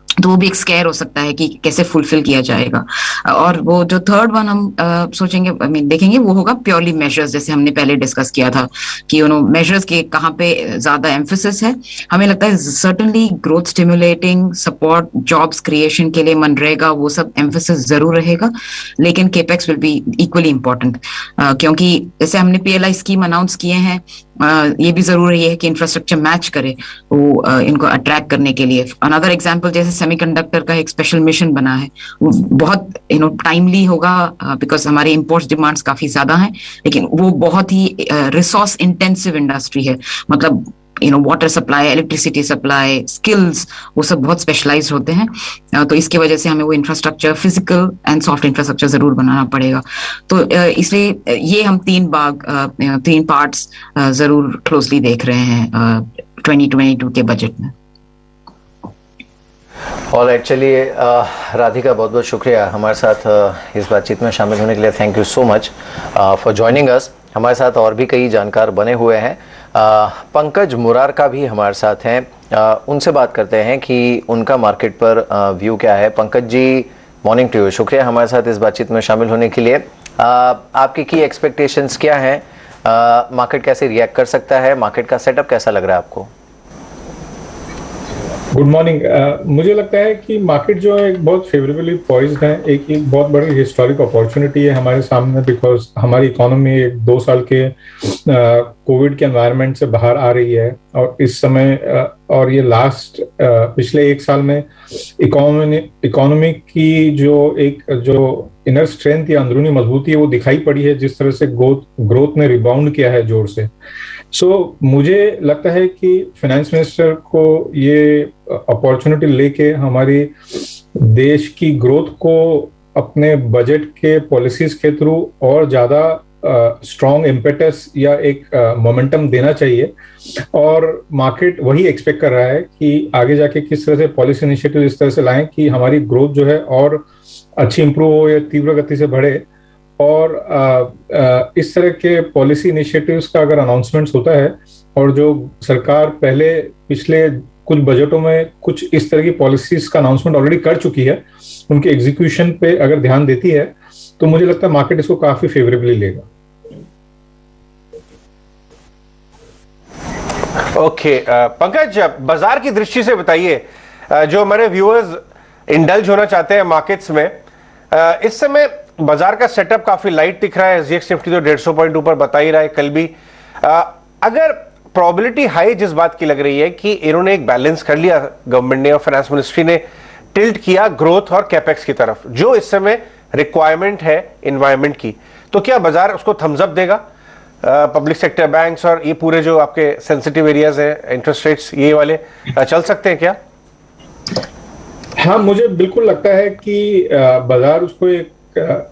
तो वो भी एक स्केयर हो सकता है कि कैसे फुलफिल किया जाएगा. और वो जो थर्ड वन हम सोचेंगे, देखेंगे, वो होगा प्योरली मेजर्स, जैसे हमने पहले डिस्कस किया था कि मेजर्स के कहाँ पे ज्यादा एम्फेसिस है. हमें लगता है certainly growth stimulating, support, jobs creation के लिए मनरेगा, वो सब एम्फेसिस जरूर रहेगा, लेकिन capex will be equally important, क्योंकि जैसे हमने PLI स्कीम अनाउंस किए हैं, ये भी जरूरी है कि इंफ्रास्ट्रक्चर मैच करे वो इनको अट्रैक्ट करने के लिए. अनदर एग्जांपल जैसे सेमीकंडक्टर का एक स्पेशल मिशन बना है, वो बहुत टाइमली होगा, बिकॉज हमारे इंपोर्ट्स डिमांड्स काफी ज्यादा हैं, लेकिन वो बहुत ही रिसोर्स इंटेंसिव इंडस्ट्री है. मतलब water supply, electricity supply, skills, वो सब बहुत स्पेशलाइज्ड होते हैं. तो इसकी वजह से हमें वो infrastructure, physical and soft infrastructure जरूर बनाना पड़ेगा. तो इसलिए ये हम 3 पार्ट्स जरूर क्लोजली देख रहे हैं 2022 के बजट में. और एक्चुअली राधिका, बहुत बहुत शुक्रिया हमारे साथ इस बातचीत में शामिल होने के लिए. Thank you so much for joining us. हमारे साथ और भी कई जानकार बने हुए हैं. पंकज मुरारका भी हमारे साथ हैं, उनसे बात करते हैं कि उनका मार्केट पर व्यू क्या है. Pankaj ji, morning to you. शुक्रिया हमारे साथ इस बातचीत में शामिल होने के लिए. आपकी की एक्सपेक्टेशंस क्या हैं, मार्केट कैसे रिएक्ट कर सकता है, मार्केट का सेटअप कैसा लग रहा है आपको? Good morning. मुझे लगता है कि मार्केट जो है बहुत फेवरेबली पॉइज्ड है. एक बहुत बड़ी हिस्टोरिक अपॉर्चुनिटी है हमारे सामने, बिकॉज हमारी इकोनॉमी 2 साल के कोविड के एनवायरनमेंट से बाहर आ रही है, और इस समय और ये लास्ट पिछले 1 साल में इकोनॉमी की जो इनर स्ट्रेंथ या अंदरूनी मजबूती है वो दिखाई पड़ी है, जिस तरह से ग्रोथ ने रिबाउंड किया है जोर से. सो मुझे लगता है कि फाइनेंस मिनिस्टर को ये अपॉर्चुनिटी लेके हमारी देश की ग्रोथ को अपने बजट के पॉलिसीज के थ्रू और ज्यादा स्ट्रॉन्ग इम्पेटस या एक मोमेंटम देना चाहिए. और मार्केट वही एक्सपेक्ट कर रहा है कि आगे जाके किस तरह से पॉलिसी इनिशिएटिव इस तरह से लाएं कि हमारी ग्रोथ जो है और अच्छी इंप्रूव हो या तीव्र गति से बढ़े. और इस तरह के पॉलिसी इनिशिएटिव्स का अगर अनाउंसमेंट्स होता है, और जो सरकार पहले पिछले कुछ बजटों में कुछ इस तरह की पॉलिसीज का अनाउंसमेंट ऑलरेडी कर चुकी है, उनके एग्जीक्यूशन पे अगर ध्यान देती है, तो मुझे लगता है मार्केट इसको काफी फेवरेबली लेगा. ओके, पंकज, बाजार की दृष्टि से बताइए, जो हमारे व्यूअर्स इंडल्ज होना चाहते हैं मार्केट्स में, इस समय बाजार का सेटअप काफी लाइट दिख रहा है। एसजीएक्स निफ्टी तो 150 पॉइंट ऊपर बता ही रहा है कल भी। अगर प्रोबेबिलिटी हाई जिस बात की लग रही है कि इन्होंने एक बैलेंस कर लिया, गवर्नमेंट ने और फाइनेंस मिनिस्ट्री ने टिल्ट किया ग्रोथ और कैपेक्स की तरफ, जो इस समय रिक्वायरमेंट है एनवायरनमेंट की, तो क्या बाजार उसको थम्स अप देगा? पब्लिक सेक्टर बैंक्स और ये पूरे जो आपके सेंसिटिव एरियाज हैं, इंटरेस्ट रेट्स ये वाले चल सकते हैं क्या? हाँ, मुझे बिल्कुल लगता है कि बाजार उसको एक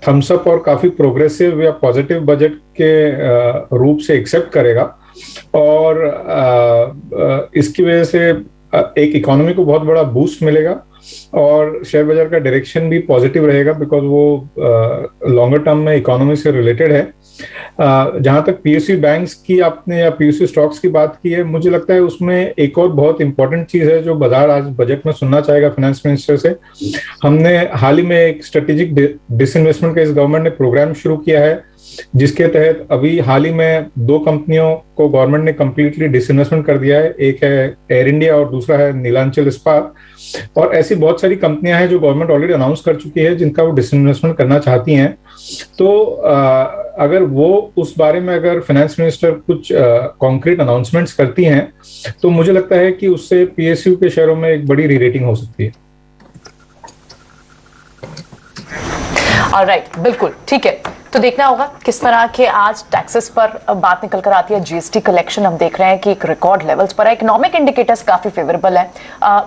थम्स अप और काफी प्रोग्रेसिव या पॉजिटिव बजट के रूप से एक्सेप्ट करेगा, और इसकी वजह से एक इकोनॉमी को बहुत बड़ा बूस्ट मिलेगा और शेयर बाजार का डायरेक्शन भी पॉजिटिव रहेगा, बिकॉज वो लॉन्गर टर्म में इकोनॉमी से रिलेटेड है। जहां तक पीएसयू बैंक्स की आपने या पीएसयू स्टॉक्स की बात की है, मुझे लगता है उसमें एक और बहुत इंपॉर्टेंट चीज है जो बाजार आज बजट में सुनना चाहेगा फाइनेंस मिनिस्टर से। हमने हाल ही में एक स्ट्रेटेजिक डिसइन्वेस्टमेंट का इस गवर्नमेंट ने प्रोग्राम शुरू किया है, जिसके तहत अभी हाल ही में 2 कंपनियों को गवर्नमेंट ने कंप्लीटली डिसइन्वेस्टमेंट कर दिया है। एक है एयर इंडिया और दूसरा है नीलांचल इस्पात। और ऐसी बहुत सारी कंपनियां हैं जो गवर्नमेंट ऑलरेडी अनाउंस कर चुकी है जिनका वो डिसइन्वेस्टमेंट करना चाहती हैं। तो अगर वो उस बारे में अगर फाइनेंस मिनिस्टर कुछ कॉन्क्रीट अनाउंसमेंट्स करती हैं, तो मुझे लगता है कि उससे पीएसयू के शेयरों में एक बड़ी रीरेटिंग हो सकती है। ऑलराइट, बिल्कुल ठीक है। तो देखना होगा किस तरह के आज टैक्सेस पर बात निकल कर आती है। जीएसटी कलेक्शन हम देख रहे हैं कि एक रिकॉर्ड लेवल्स पर है। इकोनॉमिक इंडिकेटर्स काफी फेवरेबल है।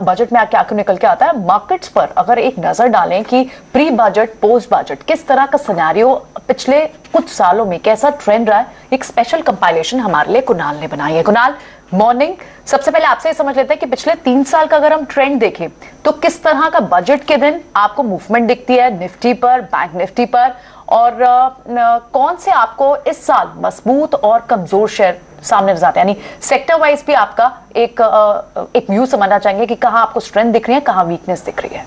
बजट में आके आखिर निकल के आता है। मार्केट्स पर अगर एक नजर डालें कि प्री बजट पोस्ट बजट किस तरह का सिनेरियो पिछले कुछ सालों में कैसा ट्रेंड रहा है, एक स्पेशल कंपाइलेशन हमारे लिए कुणाल ने बनाई है। कुणाल, मॉर्निंग। सबसे पहले आपसे समझ लेते हैं कि पिछले 3 साल का अगर हम ट्रेंड देखें तो किस तरह का बजट के दिन आपको मूवमेंट दिखती है निफ्टी पर, बैंक निफ्टी पर, और कौन से आपको इस साल मजबूत और कमजोर शेयर सामने नजर आते हैं? यानी सेक्टर वाइज भी आपका एक व्यू समझना चाहेंगे कि कहां आपको स्ट्रेंथ दिख रही है, कहां वीकनेस दिख रही है।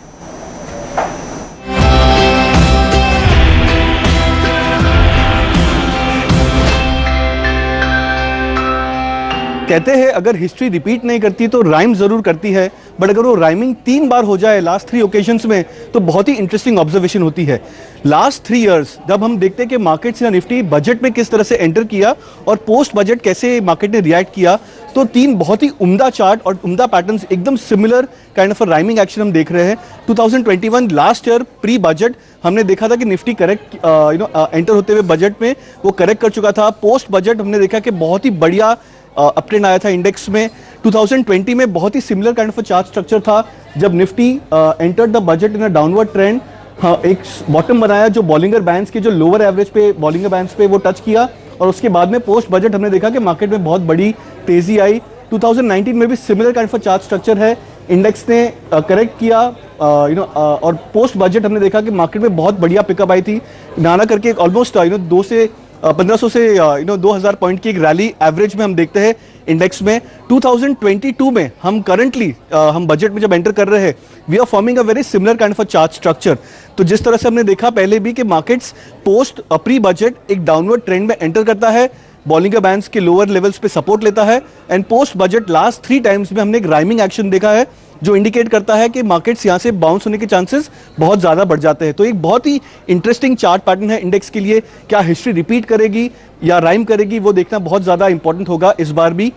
कहते हैं अगर हिस्ट्री रिपीट नहीं करती तो राइम जरूर करती है, बट अगर वो राइमिंग 3 बार हो जाए लास्ट 3 ओकेजन्स में तो बहुत ही इंटरेस्टिंग ऑब्जर्वेशन होती है। लास्ट 3 इयर्स जब हम देखते हैं कि मार्केट्स या निफ्टी बजट में किस तरह से एंटर किया और पोस्ट बजट कैसे मार्केट ने रिएक्ट किया, तो 3 बहुत ही उम्दा चार्ट और उम्दा पैटर्न्स, एकदम similar kind of rhyming action हम देख रहे हैं। 2021 लास्ट ईयर प्री बजट हमने देखा था कि निफ्टी करेक्ट एंटर होते हुए बजट में वो करेक्ट कर चुका था। पोस्ट बजट हमने देखा कि बहुत ही बढ़िया अपट्रेंड आया था इंडेक्स में। 2020 में बहुत ही similar kind of chart structure था जब Nifty entered the budget in a downward trend. हाँ, एक बॉटम बनाया जो बॉलिंगर बैंड्स के जो लोअर एवरेज पे बॉलिंगर बैंड्स पे वो टच किया, और उसके बाद में पोस्ट बजट हमने देखा कि मार्केट में बहुत बड़ी तेजी आई। 2019 में भी similar kind of chart structure है, इंडेक्स ने करेक्ट किया और पोस्ट बजट हमने देखा कि मार्केट में बहुत बढ़िया पिकअप आई थी, नाना करके ऑलमोस्ट 2 से 1500 से 2000 पॉइंट की एक रैली एवरेज में हम देखते हैं इंडेक्स में। 2022 में हम करंटली हम बजट में जब एंटर कर रहे हैं, we are forming a very similar kind of chart structure. तो जिस तरह से हमने देखा पहले भी कि मार्केट्स पोस्ट प्री बजट एक डाउनवर्ड ट्रेंड में एंटर करता है, बॉलिंगर बैंड्स के लोअर लेवल्स पे सपोर्ट लेता है, and post budget last 3 times में हमने एक राइमिंग एक्शन देखा है जो इंडिकेट करता है कि मार्केट्स यहां से बाउंस होने के चांसेस बहुत ज्यादा बढ़ जाते हैं। तो एक बहुत ही इंटरेस्टिंग चार्ट पैटर्न है इंडेक्स के लिए। क्या हिस्ट्री रिपीट करेगी या राइम करेगी, वो देखना बहुत ज्यादा इंपॉर्टेंट होगा इस बार भी।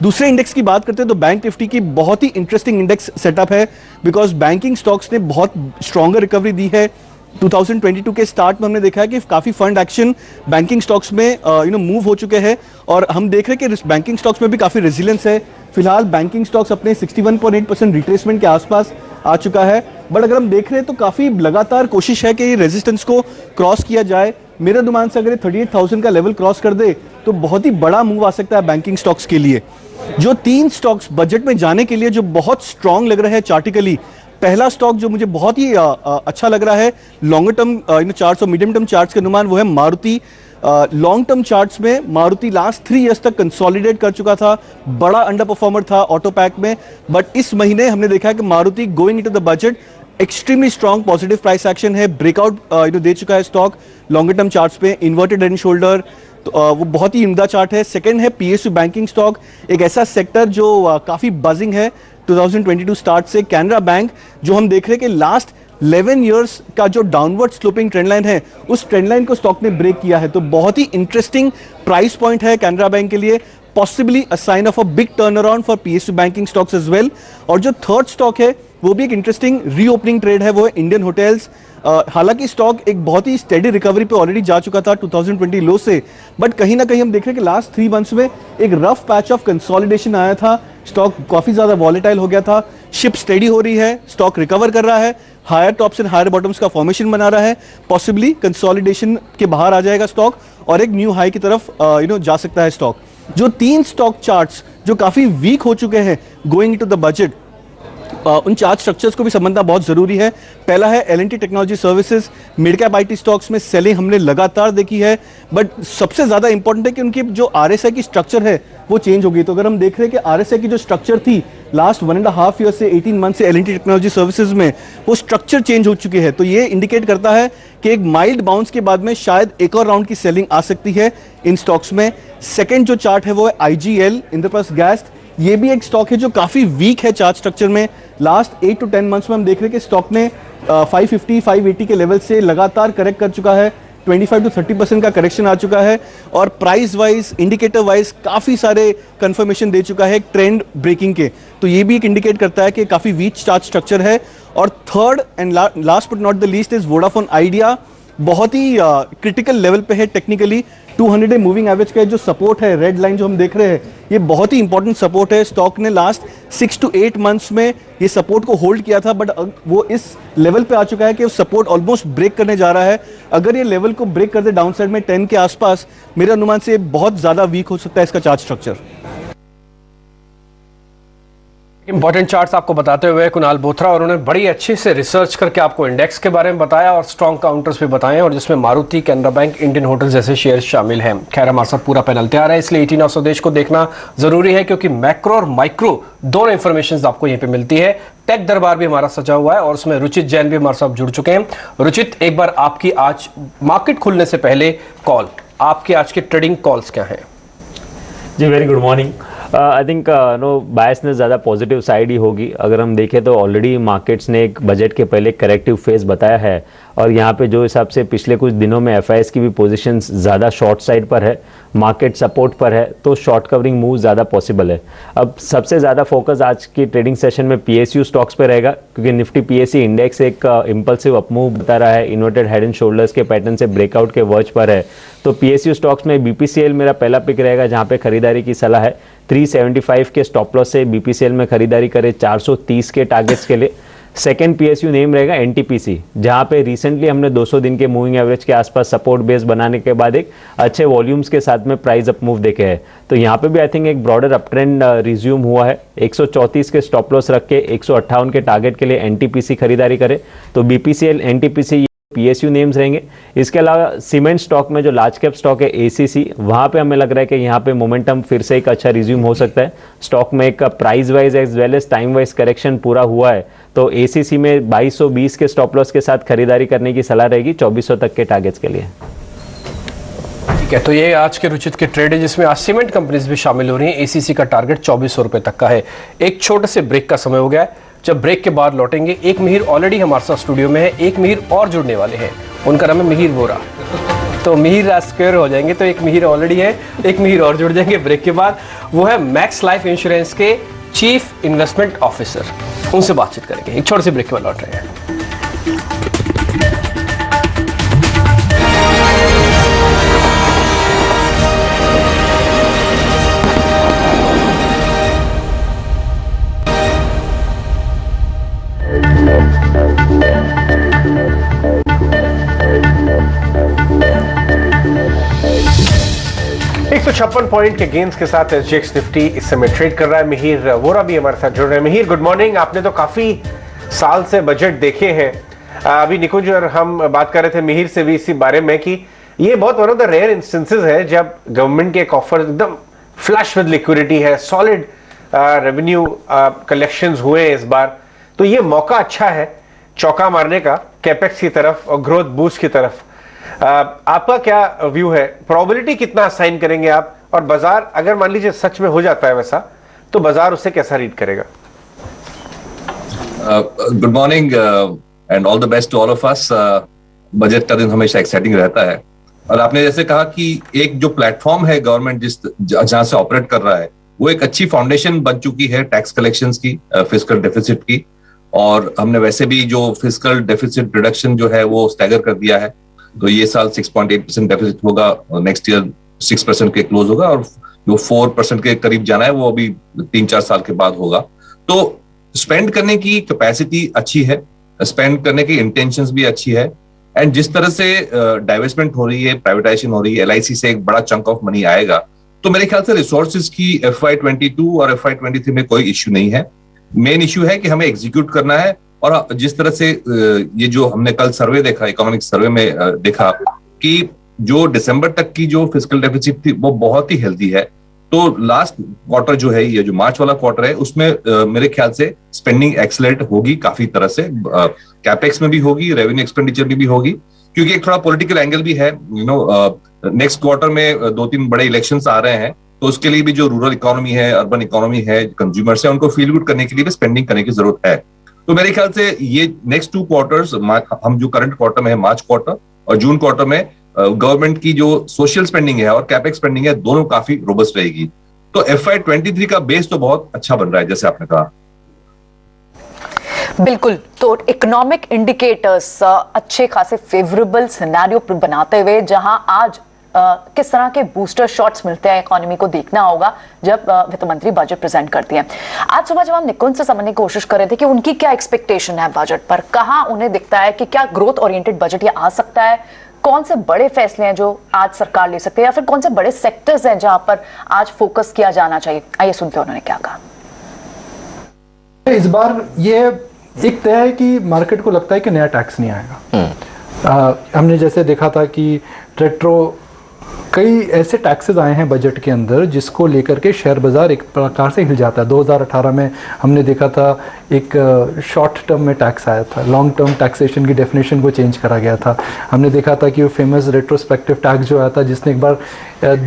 दूसरे इंडेक्स की बात करते हैं तो बैंक निफ्टी की बहुत ही इंटरेस्टिंग इंडेक्स सेटअप है, बिकॉज बैंकिंग स्टॉक्स ने बहुत स्ट्रॉन्गर रिकवरी दी है। 2022 के स्टार्ट में हमने देखा है कि काफी फंड एक्शन बैंकिंग स्टॉक्स में मूव हो चुके हैं, और हम देख रहे हैं कि बैंकिंग स्टॉक्स में भी काफी रेजिलियंस है। फिलहाल बैंकिंग स्टॉक्स अपने 61.8% रिट्रेसमेंट के आसपास आ चुका है, बट अगर हम देख रहे हैं तो काफी लगातार कोशिश है कि ये रेजिस्टेंस को क्रॉस किया जाए। मेरे अनुमान से अगर 38,000 का लेवल क्रॉस कर दे तो बहुत ही बड़ा मूव आ सकता है बैंकिंग स्टॉक्स के लिए। जो 3 स्टॉक्स बजट में जाने के लिए जो बहुत स्ट्रांग लग रहे हैं चार्टिकली, पहला स्टॉक जो मुझे बहुत ही अच्छा लग रहा है लॉन्गर टर्म चार्ट्स और मीडियम टर्म चार्ट्स के अनुमान, वो है मारुति। लॉन्ग टर्म चार्ट्स में मारुति लास्ट 3 इयर्स तक कंसोलिडेट कर चुका था, बड़ा अंडर परफॉर्मर था ऑटो पैक में, बट इस महीने हमने देखा है कि Maruti going into the budget extremely strong positive price action है, ब्रेकआउट दे चुका है स्टॉक लॉन्गर टर्म चार्ट्स पे, इन्वर्टेड हेड एंड शोल्डर, तो वो बहुत ही उम्दा चार्ट है। सेकंड है पीएसयू बैंकिंग स्टॉक, एक ऐसा सेक्टर जो काफी बजिंग है 2022 स्टार्ट से। कैनरा बैंक जो हम देख रहे हैं कि लास्ट 11 इयर्स का जो डाउनवर्ड स्लोपिंग ट्रेंड लाइन है उस ट्रेंड लाइन को स्टॉक ने ब्रेक किया है। तो बहुत ही इंटरेस्टिंग प्राइस पॉइंट है कैनरा बैंक के लिए, possibly a sign of a big turn around for PSU banking stocks as well. और जो थर्ड स्टॉक है वो भी एक इंटरेस्टिंग रीओपनिंग ट्रेड है, वो है इंडियन होटल्स। हालांकि स्टॉक एक बहुत ही स्टेडी रिकवरी पे ऑलरेडी जा चुका था 2020 लो से, बट कहीं ना कहीं हम देख रहे हैं कि लास्ट 3 मंथ्स में एक रफ पैच ऑफ कंसोलिडेशन आया था, स्टॉक काफी ज्यादा वॉलेटाइल हो गया था। शिप स्टेडी हो रही है, स्टॉक रिकवर कर रहा है, higher tops and higher bottoms का फॉर्मेशन बना रहा है, पॉसिबली कंसोलिडेशन के बाहर आ जाएगा स्टॉक और एक न्यू हाई की तरफ जा सकता है स्टॉक। जो 3 स्टॉक चार्ट्स जो काफी वीक हो चुके हैं गोइंग टू द बजट, उन चार्ट स्ट्रक्चर्स को भी समझना बहुत जरूरी है। पहला है L&T technology services, mid cap IT stocks में सेलिंग हमने लगातार देखी है, बट सबसे ज्यादा इंपॉर्टेंट है कि उनकी जो RSI की स्ट्रक्चर है वो चेंज हो गई। तो अगर हम देख रहे हैं कि RSI की जो स्ट्रक्चर थी लास्ट 1.5 ईयर से 18 मंथ से L&T टेक्नोलॉजी सर्विसेज में, वो स्ट्रक्चर चेंज हो चुकी है। तो ये इंडिकेट करता है कि एक माइल्ड बाउंस के बाद में शायद एक और राउंड की सेलिंग आ सकती है इन स्टॉक्स में। सेकेंड जो चार्ट है वो है IGL, इंद्रप्रस्थ गैस। ये भी एक स्टॉक है जो काफी वीक है चार्ट स्ट्रक्चर में। लास्ट 8 to 10 मंथ्स में हम देख रहे हैं कि स्टॉक ने 550 580 के लेवल से लगातार करेक्ट कर चुका है, 25 to 30% का करेक्शन आ चुका है और प्राइस वाइज इंडिकेटर वाइज काफी सारे कंफर्मेशन दे चुका है एक ट्रेंड ब्रेकिंग के। तो ये भी एक इंडिकेट करता है कि काफी वीक चार्ट स्ट्रक्चर है। और third and last but not the least is Vodafone idea, बहुत ही क्रिटिकल लेवल पे है टेक्निकली। 200 डे मूविंग एवरेज का जो सपोर्ट है, रेड लाइन जो हम देख रहे हैं, ये बहुत ही इंपॉर्टेंट सपोर्ट है। स्टॉक ने लास्ट 6 to 8 मंथ्स में ये सपोर्ट को होल्ड किया था, बट वो इस लेवल पे आ चुका है कि वो सपोर्ट ऑलमोस्ट ब्रेक करने जा रहा है। अगर ये लेवल को ब्रेक कर दे डाउन साइड में 10 के आसपास, मेरे अनुमान से बहुत ज्यादा वीक हो सकता है इसका चार्ट स्ट्रक्चर। इंपॉर्टेंट चार्ट्स आपको बताते हुए कुणाल बोथरा, और उन्होंने बड़ी अच्छे से रिसर्च करके आपको इंडेक्स के बारे में बताया और स्ट्रॉन्ग काउंटर्स भी बताए, और जिसमें Maruti, Canara bank, Indian hotel जैसे शेयर शामिल हैं। खैर हमारे साथ पूरा पैनल तैयार है, इसलिए 18 स्वदेश को देखना जरूरी है, क्योंकि मैक्रो और माइक्रो दोनों इंफॉर्मेशन आपको यहीं पे मिलती है। टेक दरबार भी हमारा सजा हुआ है और उसमें रुचित जैन भी हमारे साथ जुड़ चुके हैं। रुचित, एक बार आपकी आज मार्केट खुलने से पहले कॉल, आपके आज के ट्रेडिंग कॉल्स क्या हैं? जी very good morning. I think no biasness ज़्यादा पॉजिटिव साइड ही होगी। अगर हम देखें तो ऑलरेडी मार्केट्स ने एक बजट के पहले करेक्टिव फेज बताया है, और यहाँ पे जो हिसाब से पिछले कुछ दिनों में FIs की भी पोजीशंस ज़्यादा शॉर्ट साइड पर है, मार्केट सपोर्ट पर है, तो शॉर्ट कवरिंग मूव ज़्यादा पॉसिबल है। अब सबसे ज़्यादा फोकस आज की ट्रेडिंग सेशन में PSU स्टॉक्स पे रहेगा, क्योंकि निफ्टी PSE इंडेक्स एक इम्पल्सिव अपमूव बता रहा है, इन्वर्टेड हेड एंड शोल्डर्स के पैटर्न से ब्रेकआउट के वर्ज पर है। तो PSU स्टॉक्स में BPCL मेरा पहला पिक रहेगा, जहाँ पे खरीदारी की सलाह है। 375 के स्टॉप लॉस से BPCL में खरीदारी करे 430 के टारगेट्स के लिए। सेकेंड PSU नेम रहेगा NTPC, जहां पे रिसेंटली हमने 200 दिन के मूविंग एवरेज के आसपास सपोर्ट बेस बनाने के बाद एक अच्छे वॉल्यूम्स के साथ में प्राइस अप मूव देखे हैं। तो यहाँ पे भी आई थिंक एक ब्रॉडर अप ट्रेंड रिज्यूम हुआ है। 134 के स्टॉप लॉस रख के 158 के टारगेट के लिए NTPC खरीदारी करे। तो BPCL, NTPC PSU नेम्स रहेंगे। इसके अलावा सीमेंट स्टॉक में जो लार्ज कैप स्टॉक है ACC, वहाँ पे हमें लग रहा है कि यहाँ पे मोमेंटम फिर से एक अच्छा रिज्यूम हो सकता है। स्टॉक में एक price wise as well as time wise correction पूरा हुआ है, तो ACC में 2220 के स्टॉप लॉस के साथ खरीदारी करने की सलाह रहेगी 2400 तक के टारगेट्स के लिए। ठीक है, तो ये आज के रुचित के ट्रेड है, जिसमें आज सीमेंट कंपनीज भी शामिल हो रही हैं। ACC का टारगेट 2400 रुपए तक का है। एक छोटे से ब्रेक का समय हो गया है, जब ब्रेक के बाद लौटेंगे। एक मिहिर ऑलरेडी हमारे साथ स्टूडियो में है, एक मिहिर और जुड़ने वाले हैं, उनका नाम है मिहिर वोरा। तो मिहिर स्क्वायर हो जाएंगे, तो एक मिहिर ऑलरेडी है, एक मिहिर और जुड़ जाएंगे ब्रेक के बाद। वो है मैक्स लाइफ इंश्योरेंस के चीफ इन्वेस्टमेंट ऑफिसर, उनसे बातचीत करेंगे। एक छोटे से ब्रेक के बाद लौट रहे हैं। एक 156 पॉइंट के गेंस के साथ SGX निफ्टी इस समय ट्रेड कर रहा है। मिहिर वोरा भी हमारे साथ जुड़ रहे हैं। Mihir, good morning. आपने तो काफी साल से बजट देखे हैं। अभी निकुंज और हम बात कर रहे थे मिहिर से भी इसी बारे में कि ये बहुत one of the rare instances है जब गवर्नमेंट के एक ऑफर एकदम फ्लश विद लिक्विडिटी है, सॉलिड रेवेन्यू कलेक्शंस हुए इस बार, तो ये मौका अच्छा है चौका मारने का कैपेक्स की तरफ और ग्रोथ बूस्ट की तरफ। आपका क्या व्यू है? प्रोबेबिलिटी कितना असाइन करेंगे आप, और बाजार अगर मान लीजिए सच में हो जाता है वैसा, तो बाजार उसे कैसा रीड करेगा? Good morning. And all the best to all of us. Budget का दिन हमेशा एक्साइटिंग रहता है। और आपने जैसे कहा कि एक जो प्लेटफॉर्म है गवर्नमेंट जहां से ऑपरेट कर रहा है, वो एक अच्छी फाउंडेशन बन चुकी है टैक्स कलेक्शंस की, फिस्कल डेफिसिट की। और हमने वैसे भी जो फिस्कल डेफिसिट रिडक्शन जो है वो स्टैगर कर दिया है, तो ये साल 6.8% डेफिसिट होगा, नेक्स्ट ईयर 6% के क्लोज होगा, और जो 4% के करीब जाना है वो अभी 3-4 साल के बाद होगा। तो स्पेंड करने की कैपेसिटी अच्छी है, स्पेंड करने की इंटेंशंस भी अच्छी है, एंड जिस तरह से डाइवेस्टमेंट हो रही है, प्राइवेटाइजेशन हो रही है, LIC से एक बड़ा चंक ऑफ मनी आएगा, तो मेरे ख्याल से रिसोर्सेज की FY22 और FY23 में कोई इश्यू नहीं है। मेन इश्यू है कि हमें एग्जीक्यूट करना है। और जिस तरह से ये जो हमने कल सर्वे देखा, इकोनॉमिक सर्वे में देखा कि जो दिसंबर तक की जो फिस्कल डेफिसिट थी वो बहुत ही हेल्दी है। तो लास्ट क्वार्टर जो है, ये जो मार्च वाला क्वार्टर है, उसमें मेरे ख्याल से स्पेंडिंग एक्सेलरेट होगी काफी तरह से, कैपेक्स में भी होगी, रेवेन्यू एक्सपेंडिचर में भी होगी, क्योंकि एक थोड़ा पॉलिटिकल एंगल भी है। नेक्स्ट क्वार्टर में 2-3 बड़े इलेक्शंस आ रहे हैं, तो उसके लिए भी जो रूरल इकोनॉमी है, अर्बन इकोनॉमी है, कंज्यूमर्स है, उनको फील गुड करने के लिए भी स्पेंडिंग करने की जरूरत है। तो मेरे ख्याल से ये नेक्स्ट 2 क्वार्टर्स, हम जो करंट क्वार्टर में है मार्च क्वार्टर और जून क्वार्टर में, गवर्नमेंट की जो सोशल स्पेंडिंग है और कैपेक्स स्पेंडिंग है, दोनों काफी रोबस्ट रहेगी। तो FY23 का बेस तो बहुत अच्छा बन रहा है, जैसे आपने कहा। बिल्कुल। तो इकोनॉमिक इंडिकेटर्स अच्छे खासे फेवरेबल सिनेरियो बनाते हुए, जहां आज किस तरह के बूस्टर शॉट्स मिलते हैं इकोनॉमी को देखना होगा जब वित्त मंत्री बजट प्रेजेंट करती हैं। आज सुबह जब हम निकुंज से समझने की कोशिश कर रहे थे कि उनकी क्या एक्सपेक्टेशन है बजट पर, कहां उन्हें दिखता है कि क्या ग्रोथ ओरिएंटेड बजट ये आ सकता है, कौन से बड़े फैसले हैं जो आज सरकार ले सकती है, या फिर कौन से बड़े सेक्टर्स हैं जहां पर आज फोकस किया जाना चाहिए, आइए सुनते हैं उन्होंने क्या कहा। इस बार ये एक तय है कि मार्केट को लगता है कि नया टैक्स नहीं आएगा। हमने जैसे देखा था कि रेट्रो कई ऐसे टैक्सेस आए हैं बजट के अंदर जिसको लेकर के शेयर बाजार एक प्रकार से हिल जाता है। 2018 में हमने देखा था एक शॉर्ट टर्म में टैक्स आया था, लॉन्ग टर्म टैक्सेशन की डेफिनेशन को चेंज करा गया था। हमने देखा था कि वो फेमस रेट्रोस्पेक्टिव टैक्स जो आया था, जिसने एक बार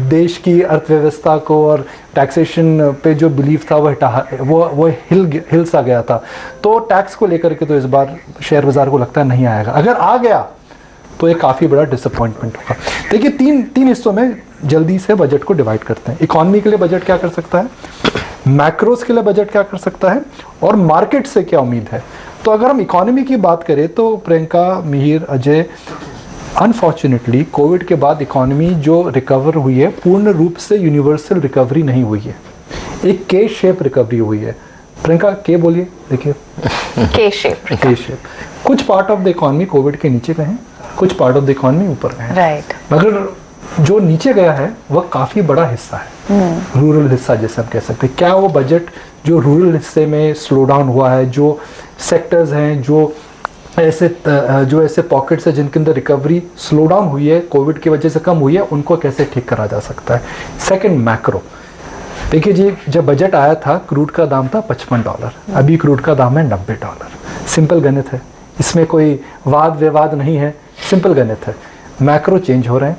देश की अर्थव्यवस्था को और टैक्सेशन पे जो बिलीव था वो हिल सा गया था। तो टैक्स को लेकर के तो इस बार शेयर बाजार को लगता है नहीं आएगा। अगर आ गया तो एक काफ़ी बड़ा डिसअपॉइंटमेंट होगा। देखिए तीन हिस्सों में जल्दी से बजट को डिवाइड करते हैं। इकोनॉमी के लिए बजट क्या कर सकता है, मैक्रोस के लिए बजट क्या कर सकता है, और मार्केट से क्या उम्मीद है। तो अगर हम इकोनॉमी की बात करें तो प्रियंका, मिहिर, अजय, अनफॉर्चुनेटली कोविड के बाद इकोनॉमी जो रिकवर हुई है पूर्ण रूप से यूनिवर्सल रिकवरी नहीं हुई है, एक के शेप रिकवरी हुई है। प्रियंका के बोलिए, देखिए के शेप। कुछ part of the economy Covid के नीचे गए हैं, कुछ पार्ट ऑफ द इकोनॉमी ऊपर गए हैं। राइट। मगर जो नीचे गया है वह काफी बड़ा हिस्सा है, रूरल हिस्सा जैसे हम कह सकते हैं। क्या वो बजट जो रूरल हिस्से में स्लो डाउन हुआ है, जो सेक्टर्स हैं, जो ऐसे पॉकेट्स है जिनके अंदर रिकवरी स्लो डाउन हुई है, कोविड की वजह से कम हुई है, उनको कैसे ठीक करा जा सकता है। Second, macro. देखिए जी, जब बजट आया था क्रूड का दाम था $55, अभी क्रूड का दाम है $90। सिंपल गणित है, इसमें कोई वाद विवाद नहीं है, सिंपल गणित है। मैक्रो चेंज हो रहे हैं।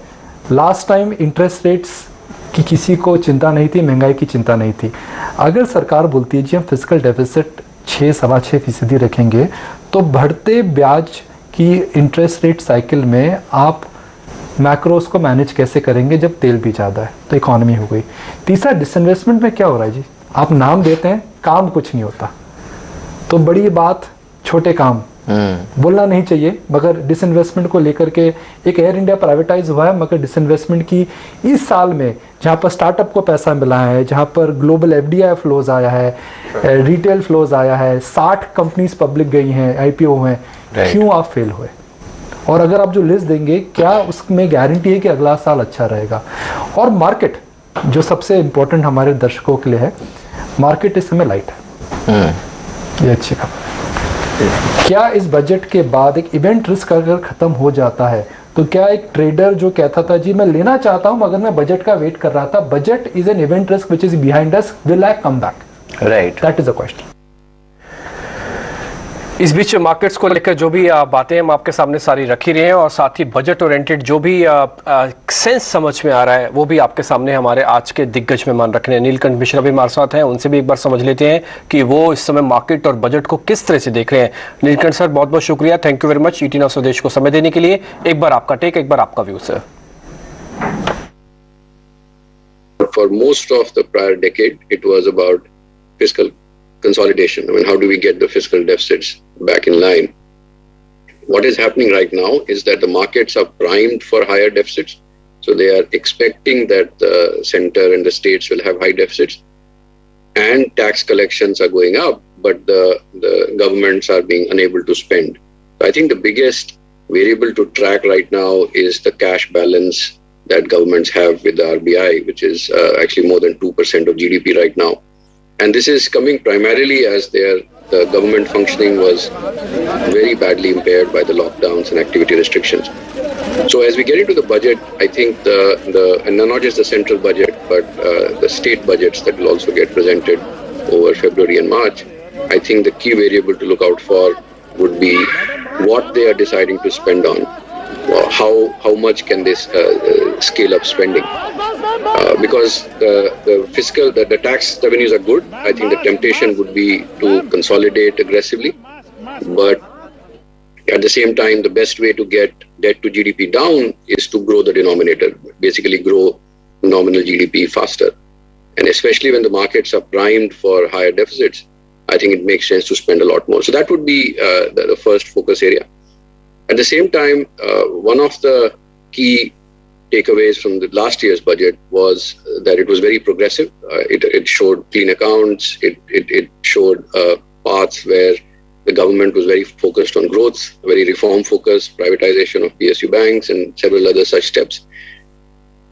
लास्ट टाइम इंटरेस्ट रेट्स की किसी को चिंता नहीं थी, महंगाई की चिंता नहीं थी। अगर सरकार बोलती है जी हम फिस्कल डेफिसिट 6-6.25% रखेंगे, तो बढ़ते ब्याज की इंटरेस्ट रेट साइकिल में आप मैक्रोस को मैनेज कैसे करेंगे जब तेल भी ज़्यादा है। तो इकोनॉमी हो गई। तीसरा, डिसइन्वेस्टमेंट में क्या हो रहा है जी, आप नाम देते हैं, काम कुछ नहीं होता। तो बड़ी बात छोटे काम बोलना नहीं चाहिए, मगर डिसइन्वेस्टमेंट को लेकर के एक एयर इंडिया प्राइवेटाइज हुआ है, मगर डिसइन्वेस्टमेंट की इस साल में जहाँ पर स्टार्टअप को पैसा मिला है, जहाँ पर ग्लोबल FDI फ्लोज आया है, रिटेल फ्लोज आया है, 60 कंपनीज पब्लिक गई हैं, IPO हुए, क्यों आप फेल हुए? और अगर आप जो लिस्ट देंगे, क्या उसमें गारंटी है कि अगला साल अच्छा रहेगा? और मार्केट जो सबसे इंपॉर्टेंट हमारे दर्शकों के लिए है, मार्केट इस समय लाइट है, ये अच्छी खबर। क्या इस बजट के बाद एक इवेंट रिस्क अगर खत्म हो जाता है, तो क्या एक ट्रेडर जो कहता था जी मैं लेना चाहता हूं मगर मैं बजट का वेट कर रहा था, budget is an event risk which is behind us, will I come back? Right, that is a question. इस बीच मार्केट्स को लेकर जो भी बातें हम आपके सामने सारी रखी रही हैं और साथ ही बजट ओरिएंटेड जो भी सेंस समझ में आ रहा है वो भी आपके सामने हमारे आज के दिग्गज मेहमान रखने हैं। नीलकंठ मिश्रा भी हमारे साथ हैं, उनसे भी एक बार समझ लेते हैं कि वो इस समय मार्केट और बजट को किस तरह से देख रहे हैं। नीलकंठ सर, बहुत बहुत शुक्रिया, thank you very much ET Now स्वदेश को समय देने के लिए। एक बार आपका टेक, एक बार आपका view sir. For most of the prior decade, it was about fiscal consolidation. I mean, how do we get the fiscal deficits back in line? What is happening right now is that the markets are primed for higher deficits. So they are expecting that the center and the states will have high deficits and tax collections are going up, but the governments are being unable to spend. So I think the biggest variable to track right now is the cash balance that governments have with the RBI, which is actually more than 2% of GDP right now. And this is coming primarily as the government functioning was very badly impaired by the lockdowns and activity restrictions. So as we get into the budget, I think and not just the central budget, but the state budgets that will also get presented over February and March, I think the key variable to look out for would be what they are deciding to spend on. How much can they scale up spending? Because the tax revenues are good. I think the temptation would be to consolidate aggressively, but at the same time, the best way to get debt to GDP down is to grow the denominator, basically grow nominal GDP faster. And especially when the markets are primed for higher deficits, I think it makes sense to spend a lot more. So that would be the first focus area. At the same time, one of the key takeaways from the last year's budget was that it was very progressive. It showed clean accounts. It showed paths where the government was very focused on growth, very reform focused, privatization of PSU banks and several other such steps.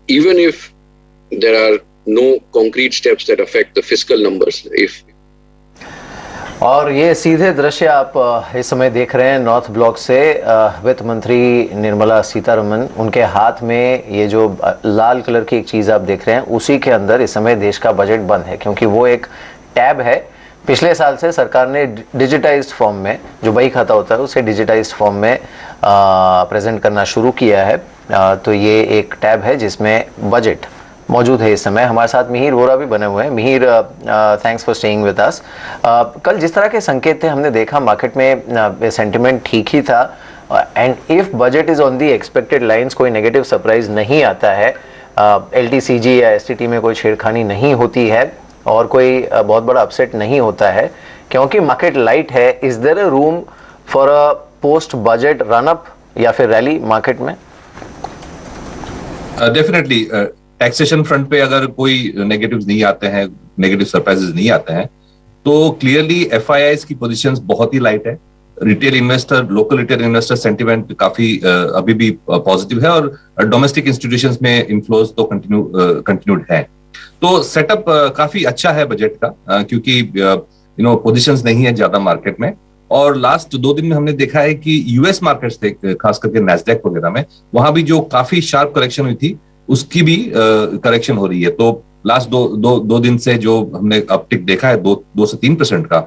Even if there are no concrete steps that affect the fiscal numbers, और ये सीधे दृश्य आप इस समय देख रहे हैं नॉर्थ ब्लॉक से वित्त मंत्री निर्मला सीतारमन, उनके हाथ में ये जो लाल कलर की एक चीज़ आप देख रहे हैं उसी के अंदर इस समय देश का बजट बंद है, क्योंकि वो एक टैब है। पिछले साल से सरकार ने डिजिटाइज्ड फॉर्म में, जो बही खाता होता है उसे डिजिटाइज्ड फॉर्म में प्रेजेंट करना शुरू किया है। तो ये एक टैब है जिसमें बजट मौजूद है। इस समय हमारे साथ मिहिर वोरा भी बने हुए हैं। Mihir, thanks for staying with us. कल जिस तरह के संकेत थे हमने देखा मार्केट में सेंटिमेंट ठीक ही था, and if budget is on the expected lines, कोई नेगेटिव सरप्राइज नहीं आता है, LTCG या STT में कोई छेड़खानी नहीं होती है और कोई बहुत बड़ा अपसेट नहीं होता है, क्योंकि मार्केट लाइट है। Is there a room for a post budget run up या फिर रैली मार्केट में? डेफिनेटली टैक्सेशन फ्रंट पे अगर कोई नेगेटिव्स नहीं आते हैं, नेगेटिव सरप्राइजेस नहीं आते हैं, तो क्लियरली FIIs की पोजीशंस बहुत ही लाइट है। Retail investor, local retail investor sentiment काफी अभी भी पॉजिटिव है और डोमेस्टिक इंस्टीट्यूशंस में इन्फ्लोज तो कंटिन्यूड है। तो सेटअप काफी अच्छा है बजट का, क्योंकि पोजीशंस नहीं है ज्यादा मार्केट में। और लास्ट 2 दिन में हमने देखा है कि US मार्केट्स थे, खास करके नैस्डैक वगैरह में, वहां भी जो काफी शार्प करेक्शन हुई थी उसकी भी करेक्शन हो रही है। तो लास्ट दो दिन से जो हमने अपटिक देखा है 2 से 3% का,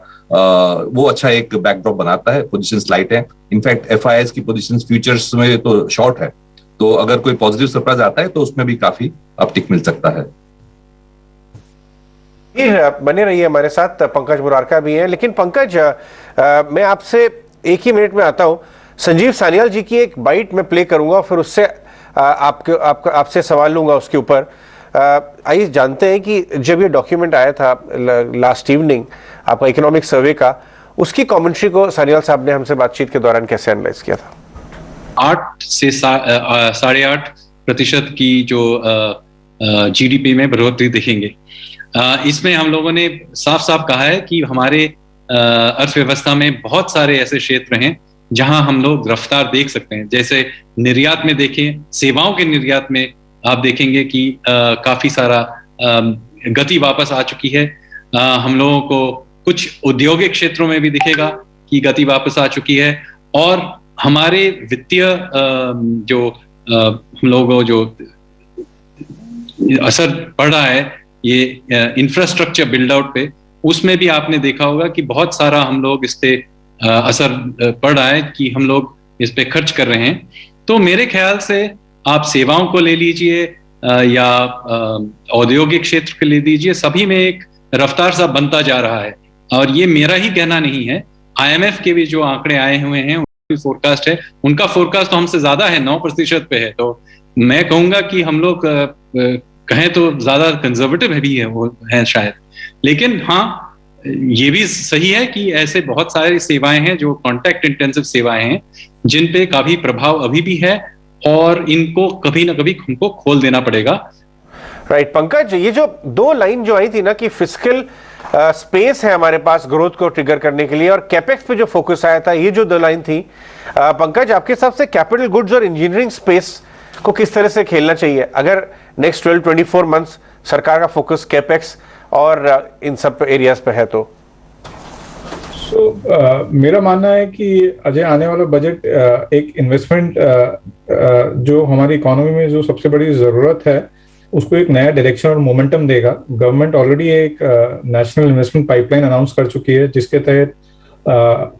वो अच्छा एक बैकड्रॉप बनाता है। पोजीशंस लाइट है। इनफैक्ट FIIs की पोजीशंस फ्यूचर्स में तो शॉर्ट है, तो अगर कोई पॉजिटिव सरप्राइज आता है तो उसमें भी काफी अपटिक मिल सकता है। बने रहिए हमारे साथ, पंकज मुरारका भी हैं। लेकिन पंकज, मैं आपसे एक ही मिनट में आता हूं। संजीव सान्याल जी की एक बाइट मैं प्ले करूंगा, फिर उससे आपसे सवाल लूंगा उसके ऊपर। आइए जानते हैं कि जब ये डॉक्यूमेंट आया था लास्ट इवनिंग आपका इकोनॉमिक सर्वे का, उसकी कमेंट्री को सान्याल साहब ने हमसे बातचीत के दौरान कैसे एनालाइज किया था? 8 से 8.5% की जो GDP में बढ़ोतरी देखेंगे। इसमें हम लोगों ने साफ साफ कहा है कि हमारे अर्थव्यवस्था में बहुत सारे ऐसे क्षेत्र हैं जहां हम लोग रफ्तार देख सकते हैं। जैसे निर्यात में देखें, सेवाओं के निर्यात में आप देखेंगे कि काफी सारा गति वापस आ चुकी है। हम लोगों को कुछ औद्योगिक क्षेत्रों में भी दिखेगा कि गति वापस आ चुकी है। और हमारे वित्तीय जो हम लोगों जो असर पड़ रहा है ये इंफ्रास्ट्रक्चर बिल्ड आउट पे, उसमें भी आपने देखा होगा कि बहुत सारा हम लोग इस पे असर पड़ रहा है कि हम लोग इस पे खर्च कर रहे हैं। तो मेरे ख्याल से आप सेवाओं को ले लीजिए या औद्योगिक क्षेत्र को ले लीजिए, सभी में एक रफ्तार सा बनता जा रहा है। और ये मेरा ही कहना नहीं है, IMF के भी जो आंकड़े आए हुए हैं उनकी फोरकास्ट है, उनका फोरकास्ट तो हमसे ज्यादा है, 9% पे है। तो मैं कहूंगा कि हम लोग कहें तो ज्यादा कंजर्वेटिव भी है वो है शायद। लेकिन हाँ, ये भी सही है कि ऐसे बहुत सारी सेवाएं हैं जो कॉन्टैक्ट इंटेंसिव सेवाएं हैं जिन पे काफी प्रभाव अभी भी है और इनको कभी ना कभी हमको खोल देना पड़ेगा। राइट पंकज, ये जो दो लाइन जो आई थी ना कि फिस्कल स्पेस है हमारे पास ग्रोथ को ट्रिगर करने के लिए और कैपेक्स पे जो फोकस आया था, ये जो दो लाइन थी पंकज, आपके हिसाब से कैपिटल गुड्स और इंजीनियरिंग स्पेस को किस तरह से खेलना चाहिए अगर नेक्स्ट 12-24 मंथ्स सरकार का फोकस कैपेक्स और इन सब एरियाज पे है तो? मेरा मानना है कि अजय आने वाला बजट एक इन्वेस्टमेंट जो हमारी इकोनॉमी में जो सबसे बड़ी जरूरत है उसको एक नया डायरेक्शन और मोमेंटम देगा। गवर्नमेंट ऑलरेडी एक नेशनल इन्वेस्टमेंट पाइपलाइन अनाउंस कर चुकी है जिसके तहत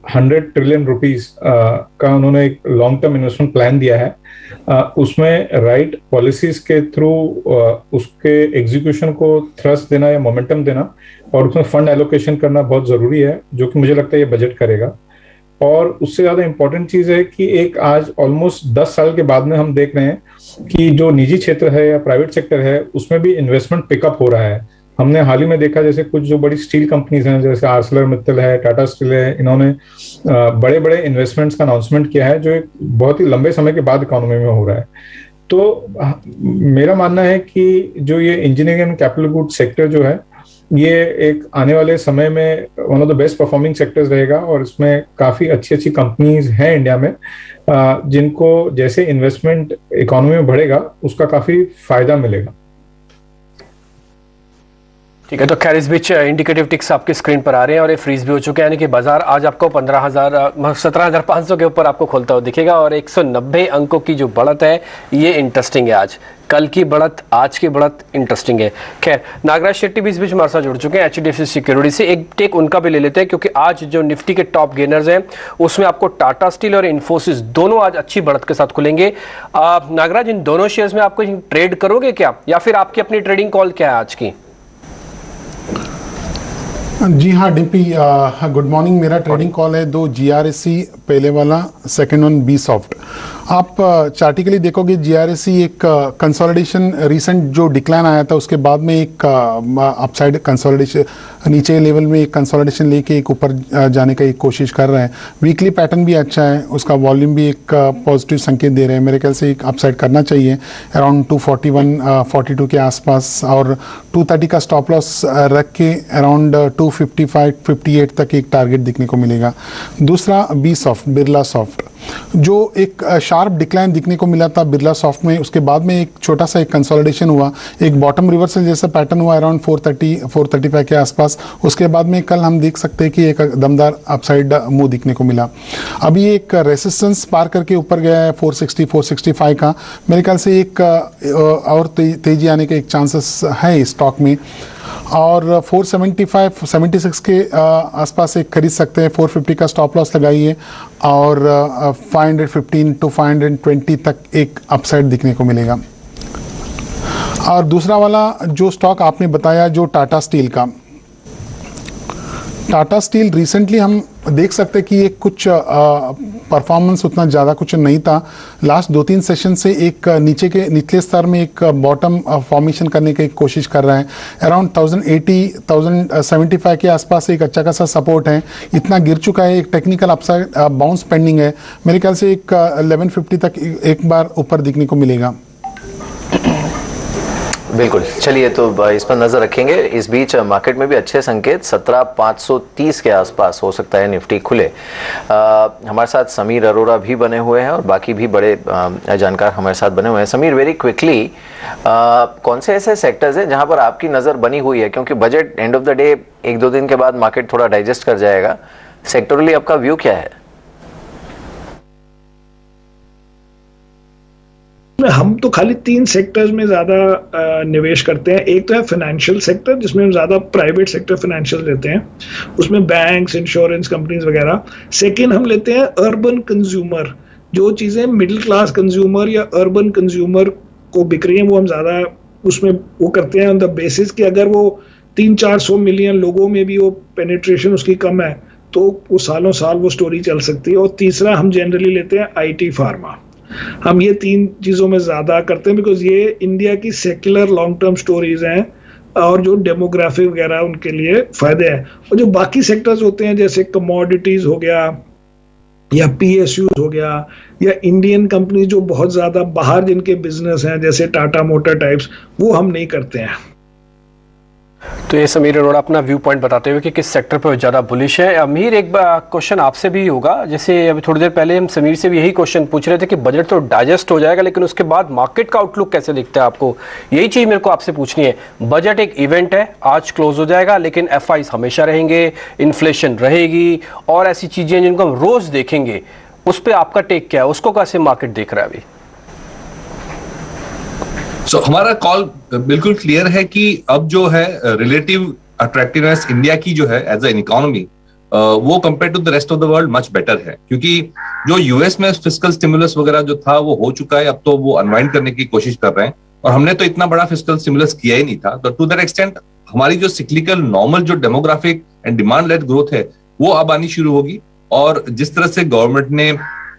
100 ट्रिलियन रुपीस का उन्होंने एक लॉन्ग टर्म इन्वेस्टमेंट प्लान दिया है। उसमें राइट पॉलिसीज के थ्रू उसके एग्जीक्यूशन को थ्रस्ट देना या मोमेंटम देना और उसमें फंड एलोकेशन करना बहुत जरूरी है, जो कि मुझे लगता है ये बजट करेगा। और उससे ज्यादा इंपॉर्टेंट चीज है कि एक आज ऑलमोस्ट 10 साल के बाद में हम देख रहे हैं कि जो निजी क्षेत्र है या प्राइवेट सेक्टर है उसमें भी इन्वेस्टमेंट पिकअप हो रहा है। हमने हाल ही में देखा जैसे कुछ जो बड़ी स्टील कंपनीज हैं जैसे ArcelorMittal है, टाटा स्टील है, इन्होंने बड़े बड़े इन्वेस्टमेंट्स का अनाउंसमेंट किया है जो एक बहुत ही लंबे समय के बाद इकोनॉमी में हो रहा है। तो मेरा मानना है कि जो ये engineering and capital good sector जो है ये एक आने वाले समय में one of the best performing sectors रहेगा और इसमें काफी अच्छी अच्छी कंपनीज हैं इंडिया में जिनको जैसे इन्वेस्टमेंट इकोनॉमी में बढ़ेगा उसका काफी फायदा मिलेगा। ठीक है, तो खैर इस बीच इंडिकेटिव टिक्स आपके स्क्रीन पर आ रहे हैं और ये फ्रीज भी हो चुके हैं, यानी कि बाजार आज आपको 17,500 के ऊपर आपको खोलता हुआ दिखेगा और 190 अंकों की जो बढ़त है ये इंटरेस्टिंग है। आज कल की बढ़त, आज की बढ़त इंटरेस्टिंग है। खैर नागराज शेट्टी भी इस बीच हमारे साथ जुड़ चुके हैं HDFC सिक्योरिटी से। एक टेक उनका भी ले लेते हैं क्योंकि आज जो निफ्टी के टॉप गेनर्स हैं उसमें आपको टाटा स्टील और इन्फोसिस दोनों आज अच्छी बढ़त के साथ खुलेंगे। नागराज, इन दोनों शेयर्स में आपको ट्रेड करोगे क्या या फिर आपकी अपनी ट्रेडिंग कॉल क्या है आज की? जी हाँ डीपी, गुड मॉर्निंग। मेरा ट्रेडिंग कॉल है 2 GRSE, पहले वाला, सेकंड वन बी सॉफ्ट। आप चार्टिकली देखोगे GRSE एक कंसोलिडेशन, रिसेंट जो डिक्लाइन आया था उसके बाद में एक अपसाइड कंसोलिडेशन, नीचे लेवल में एक कंसोलिडेशन लेके एक ऊपर जाने का एक कोशिश कर रहा है। वीकली पैटर्न भी अच्छा है, उसका वॉल्यूम भी एक पॉजिटिव संकेत दे रहे हैं। मेरे ख्याल से एक अपसाइड करना चाहिए अराउंड 241-42 के आसपास और 230 का स्टॉप लॉस रख के अराउंड 255-58 तक एक टारगेट दिखने को मिलेगा। दूसरा बी सॉफ्ट, बिरला सॉफ्ट, जो एक शार्प डिक्लाइन दिखने को मिला था बिरला सॉफ्ट में, उसके बाद में एक छोटा सा एक कंसोलिडेशन हुआ, एक बॉटम रिवर्सल जैसा पैटर्न हुआ अराउंड 430-435 के आसपास। उसके बाद में कल हम देख सकते हैं कि एक दमदार अपसाइड मूव दिखने को मिला। अभी एक रेसिस्टेंस पार करके ऊपर गया है 460-465 का। मेरे ख्याल से एक और तेजी आने के एक चांसेस है इस स्टॉक में और 475-76 के आसपास एक खरीद सकते हैं। 450 का स्टॉप लॉस लगाइए और 515 to 520 तक एक अपसाइड दिखने को मिलेगा। और दूसरा वाला जो स्टॉक आपने बताया जो टाटा स्टील का, टाटा स्टील रिसेंटली हम देख सकते हैं कि एक कुछ परफॉर्मेंस उतना ज़्यादा कुछ नहीं था। लास्ट 2-3 सेशन से एक नीचे के निचले स्तर में एक बॉटम फॉर्मेशन करने की कोशिश कर रहा है। अराउंड 1080-1075 के आसपास एक अच्छा खासा सपोर्ट है, इतना गिर चुका है। एक टेक्निकल अपसाइड बाउंस पेंडिंग है, मेरे ख्याल से एक 1150 तक एक बार ऊपर दिखने को मिलेगा। बिल्कुल, चलिए तो इस पर नजर रखेंगे। इस बीच मार्केट में भी अच्छे संकेत, 17,530 के आसपास हो सकता है निफ्टी खुले। हमारे साथ समीर अरोड़ा भी बने हुए हैं और बाकी भी बड़े जानकार हमारे साथ बने हुए हैं। समीर, वेरी क्विकली, कौन से ऐसे सेक्टर्स हैं जहां पर आपकी नज़र बनी हुई है, क्योंकि budget end of the day 1-2 दिन के बाद मार्केट थोड़ा डाइजेस्ट कर जाएगा, सेक्टरली आपका व्यू क्या है? उसमें हम तो खाली 3 सेक्टर्स में ज्यादा निवेश करते हैं। एक तो है फाइनेंशियल सेक्टर, जिसमें हम ज्यादा प्राइवेट सेक्टर फाइनेंशियल लेते हैं, उसमें बैंक्स, इंश्योरेंस कंपनीज वगैरह। सेकेंड हम लेते हैं अर्बन कंज्यूमर, जो चीजें मिडिल क्लास कंज्यूमर या अर्बन कंज्यूमर को बिक रही हैं वो हम ज्यादा उसमें वो करते हैं ऑन द बेसिस कि अगर वो 300-400 मिलियन लोगों में भी वो पेनिट्रेशन उसकी कम है तो वो सालों साल वो स्टोरी चल सकती है। और तीसरा हम जनरली लेते हैं आईटी फार्मा। हम ये 3 चीजों में ज्यादा करते हैं बिकॉज ये इंडिया की सेक्युलर लॉन्ग टर्म स्टोरीज हैं और जो डेमोग्राफिक वगैरह उनके लिए फायदे हैं। और जो बाकी सेक्टर्स होते हैं जैसे कमोडिटीज हो गया या पीएसयू हो गया या इंडियन कंपनी जो बहुत ज्यादा बाहर जिनके बिजनेस हैं जैसे टाटा मोटर टाइप्स, वो हम नहीं करते हैं। तो ये समीर अरोड़ा अपना व्यू पॉइंट बताते हुए कि किस सेक्टर पर ज़्यादा बुलिश है। अमीर, एक क्वेश्चन आपसे भी होगा, जैसे अभी थोड़ी देर पहले हम समीर से भी यही क्वेश्चन पूछ रहे थे कि बजट तो डाइजेस्ट हो जाएगा लेकिन उसके बाद मार्केट का आउटलुक कैसे दिखता है आपको, यही चीज़ मेरे को आपसे पूछनी है। बजट एक इवेंट है, आज क्लोज हो जाएगा लेकिन एफआईज हमेशा रहेंगे, इन्फ्लेशन रहेगी और ऐसी चीज़ें जिनको हम रोज़ देखेंगे, उस पर आपका टेक क्या है, उसको कैसे मार्केट देख रहा है अभी? हमारा कॉल बिल्कुल क्लियर है कि अब जो है रिलेटिव अट्रैक्टिवनेस इंडिया की जो है एज एन इकोनॉमी वो compare to the rest of the world much better है, क्योंकि जो यूएस में फिस्कल स्टिमुलस वगैरह जो था वो हो चुका है, अब तो वो अनवाइंड करने की कोशिश कर रहे हैं और हमने तो इतना बड़ा फिस्कल स्टिमुलस किया ही नहीं था। तो टू दैट एक्सटेंट हमारी जो सिक्लिकल नॉर्मल जो demographic and demand led growth है वो अब आनी शुरू होगी। और जिस तरह से गवर्नमेंट ने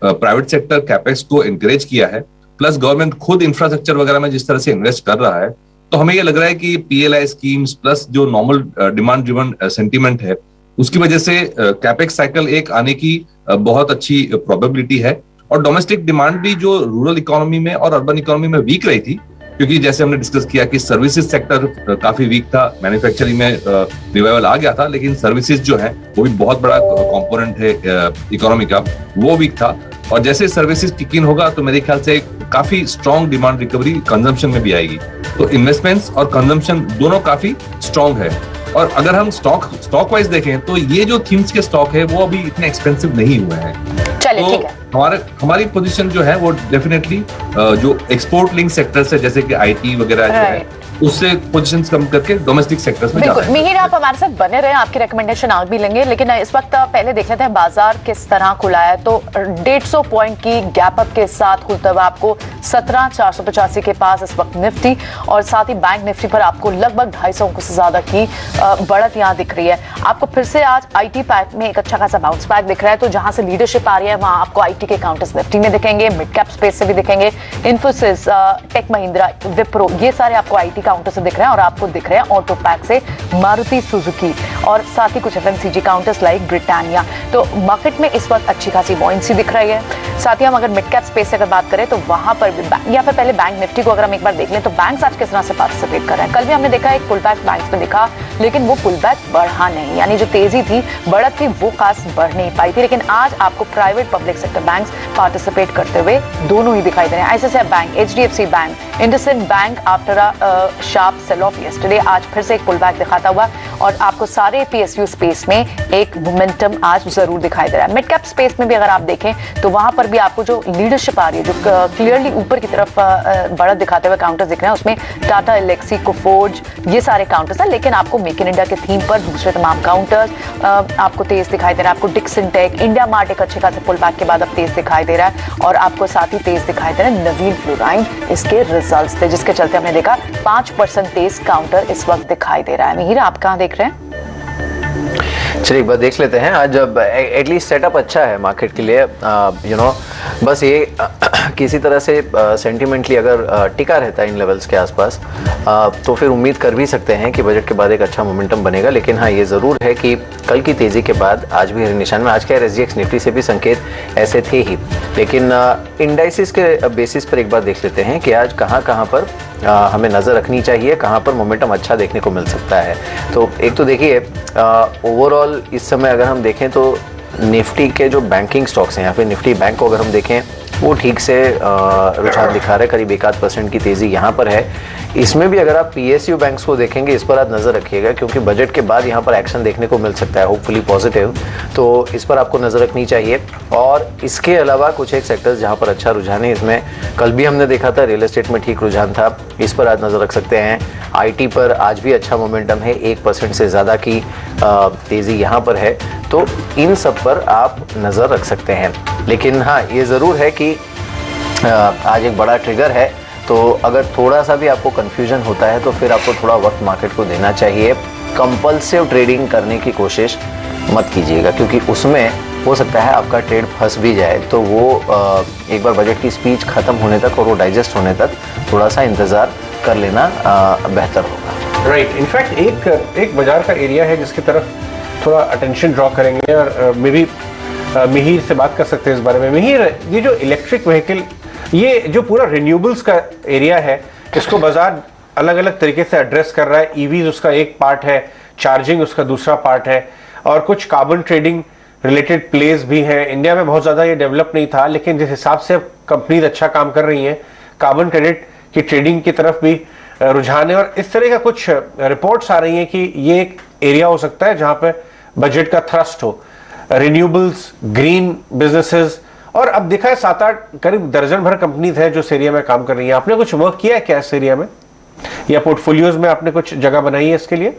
प्राइवेट सेक्टर कैपेक्स को एनकरेज किया है, प्लस गवर्नमेंट खुद इंफ्रास्ट्रक्चर वगैरह में जिस तरह से इन्वेस्ट कर रहा है, तो हमें ये लग रहा है कि पीएलआई स्कीम्स प्लस जो नॉर्मल डिमांड ड्रिवन सेंटीमेंट है उसकी वजह से कैपेक्स साइकिल एक आने की बहुत अच्छी प्रोबेबिलिटी है। और डोमेस्टिक डिमांड भी जो रूरल इकोनॉमी में और अर्बन इकोनॉमी में वीक रही थी, क्योंकि जैसे हमने डिस्कस किया कि सर्विसेज सेक्टर काफी वीक था, मैन्युफैक्चरिंग में रिवाइवल आ गया था लेकिन सर्विसेज जो है वो भी बहुत बड़ा कंपोनेंट है इकोनॉमी का, वो वीक था। और जैसे सर्विसेज किक इन होगा तो मेरे ख्याल से काफी स्ट्रॉन्ग डिमांड रिकवरी कंजम्पशन में भी आएगी। तो इन्वेस्टमेंट्स और कंजम्पशन दोनों काफी स्ट्रॉन्ग है। और अगर हम स्टॉक वाइज देखें तो ये जो थीम्स के स्टॉक है वो अभी इतने एक्सपेंसिव नहीं हुए हैं। तो हमारी पोजीशन जो है वो डेफिनेटली जो एक्सपोर्ट लिंक सेक्टर्स है जैसे कि आईटी वगैरह जो है उससे पोजीशंस कम करके डोमेस्टिक सेक्टर्स में बिल्कुल। मिहिर, आप हमारे साथ बने रहे, आपकी रिकमेंडेशन आगे भी लेंगे, लेकिन इस वक्त पहले देख लेते हैं बाजार किस तरह खुला है। तो 150 पॉइंट की गैप अप के साथ खुलता हुआ आपको 17,485 के पास इस वक्त निफ्टी, और साथ ही बैंक निफ्टी पर आपको लगभग 250 अंकों से ज्यादा की बढ़त यहाँ दिख रही है। आपको फिर से आज आईटी पैक में एक अच्छा खासा बाउंस बैक दिख रहा है, तो जहां से लीडरशिप आ रही है वहां आपको आईटी के काउंटर्स निफ्टी में दिखेंगे, मिड कैप स्पेस से भी दिखेंगे, इन्फोसिस, टेक महिंद्रा, विप्रो, ये सारे आपको आईटी काउंटर से दिख रहे हैं। और आपको दिख रहे हैं ऑटो पैक से मारुति सुजुकी और साथ ही कुछ एफएमसीजी काउंटर्स लाइक ब्रिटानिया। तो मार्केट में इस वक्त अच्छी खासी बॉयंसी दिख रही है। साथ ही हम अगर मिड कैप स्पेस से अगर बात करें तो वहां पर भी या फिर पहले बैंक निफ्टी को अगर हम एक बार देख लें तो बैंक्स आज किस तरह से पार्टिसिपेट कर रहे हैं। कल भी हमने देखा एक पुल बैक बैंक्स में दिखा, लेकिन वो पुल बैक बढ़ा नहीं, यानी जो तेजी थी, बढ़त थी, वो खास बढ़ नहीं पाई थी। लेकिन आज आपको private public sector banks participate करते हुए दोनों ही दिखाई दे रहे हैं। ICICI bank, HDFC bank, IndusInd bank after a sharp sell off yesterday आज फिर से एक पुल बैक दिखाता हुआ, और आपको सारे पीएसयू स्पेस में एक मोमेंटम आज जरूर दिखाई दे रहा है। मिड कैप स्पेस में भी अगर आप देखें तो वहां पर भी आपको जो लीडरशिप आ रही है, जो क्लियरली ऊपर की तरफ बढ़त दिखाते हुए काउंटर्स दिख रहे हैं, उसमें टाटा एलेक्सी, कोफोर्ज, ये सारे काउंटर्स हैं। लेकिन आपको मेक इन इंडिया के थीम पर दूसरे तमाम काउंटर्स आपको तेज दिखाई दे रहा है। आपको डिक्सन टेक, इंडिया मार्ट एक अच्छे खासे पुल बैक के बाद अब तेज दिखाई दे रहा है, और आपको साथ ही तेज दिखाई दे रहा है नवीन फ्लोराइन, इसके रिजल्ट्स थे जिसके चलते हमने देखा 5% तेज काउंटर इस वक्त दिखाई दे रहा है। मिहिर, आप कहां देख रहे हैं? चलिए एक बार देख लेते हैं। आज अब एटलीस्ट सेटअप अच्छा है मार्केट के लिए, बस ये किसी तरह से सेंटिमेंटली अगर टिका रहता है इन लेवल्स के आसपास तो फिर उम्मीद कर भी सकते हैं कि बजट के बाद एक अच्छा मोमेंटम बनेगा। लेकिन हाँ, ये ज़रूर है कि कल की तेज़ी के बाद आज भी निशान में, आज के एसजीएक्स निफ्टी से भी संकेत ऐसे थे ही। लेकिन इंडाइसिस के बेसिस पर एक बार देख लेते हैं कि आज कहाँ पर हमें नज़र रखनी चाहिए, कहाँ पर मोमेंटम अच्छा देखने को मिल सकता है। तो एक तो देखिए ओवरऑल इस समय अगर हम देखें तो निफ्टी के जो बैंकिंग स्टॉक्स हैं या फिर निफ्टी बैंक को अगर हम देखें वो ठीक से रुझान दिखा रहे हैं, करीब 1% की तेजी यहाँ पर है। इसमें भी अगर आप PSU बैंक्स को देखेंगे, इस पर आप नजर रखिएगा क्योंकि बजट के बाद यहाँ पर एक्शन देखने को मिल सकता है, होपफुली पॉजिटिव, तो इस पर आपको नजर रखनी चाहिए। और इसके अलावा कुछ एक सेक्टर्स जहाँ पर अच्छा रुझान है, इसमें कल भी हमने देखा था रियल एस्टेट में ठीक रुझान था, इस पर आज नजर रख सकते हैं। IT पर आज भी अच्छा मोमेंटम है, 1% से ज़्यादा की तेज़ी यहाँ पर है, तो इन सब पर आप नज़र रख सकते हैं। लेकिन हाँ, ये ज़रूर है कि आज एक बड़ा ट्रिगर है, तो अगर थोड़ा सा भी आपको कन्फ्यूजन होता है तो फिर आपको थोड़ा वक्त मार्केट को देना चाहिए। कंपल्सिव ट्रेडिंग करने की कोशिश मत कीजिएगा क्योंकि उसमें हो सकता है आपका ट्रेड फंस भी जाए, तो वो एक बार बजट की स्पीच ख़त्म होने तक और वो डाइजेस्ट होने तक थोड़ा सा इंतज़ार कर लेना बेहतर होगा। राइट, इनफैक्ट एक बाजार का एरिया है जिसकी तरफ थोड़ा अटेंशन ड्रॉ करेंगे और मे बी मिहिर से बात कर सकते हैं इस बारे में। मिहिर, ये जो इलेक्ट्रिक व्हीकल, ये जो पूरा रिन्यूएबल्स का एरिया है, इसको बाजार अलग अलग तरीके से एड्रेस कर रहा है। ईवीज उसका एक पार्ट है, चार्जिंग उसका दूसरा पार्ट है, और कुछ कार्बन ट्रेडिंग रिलेटेड प्लेस भी हैं। इंडिया में बहुत ज़्यादा ये डेवलप नहीं था, लेकिन जिस हिसाब से कंपनीज अच्छा काम कर रही हैं, कार्बन क्रेडिट की ट्रेडिंग की तरफ भी रुझान है। और इस तरह का कुछ रिपोर्ट्स आ रही हैं कि ये एक एरिया हो सकता है जहाँ पे बजट का थ्रस्ट हो, रिन्यूएबल्स, ग्रीन बिजनेसेस। और अब देखा है 7-8 करीब दर्जन भर कंपनीज है जो इस एरिया में काम कर रही हैं। आपने कुछ वर्क किया है क्या इस एरिया में, या पोर्टफोलियोज में आपने कुछ जगह बनाई है इसके लिए?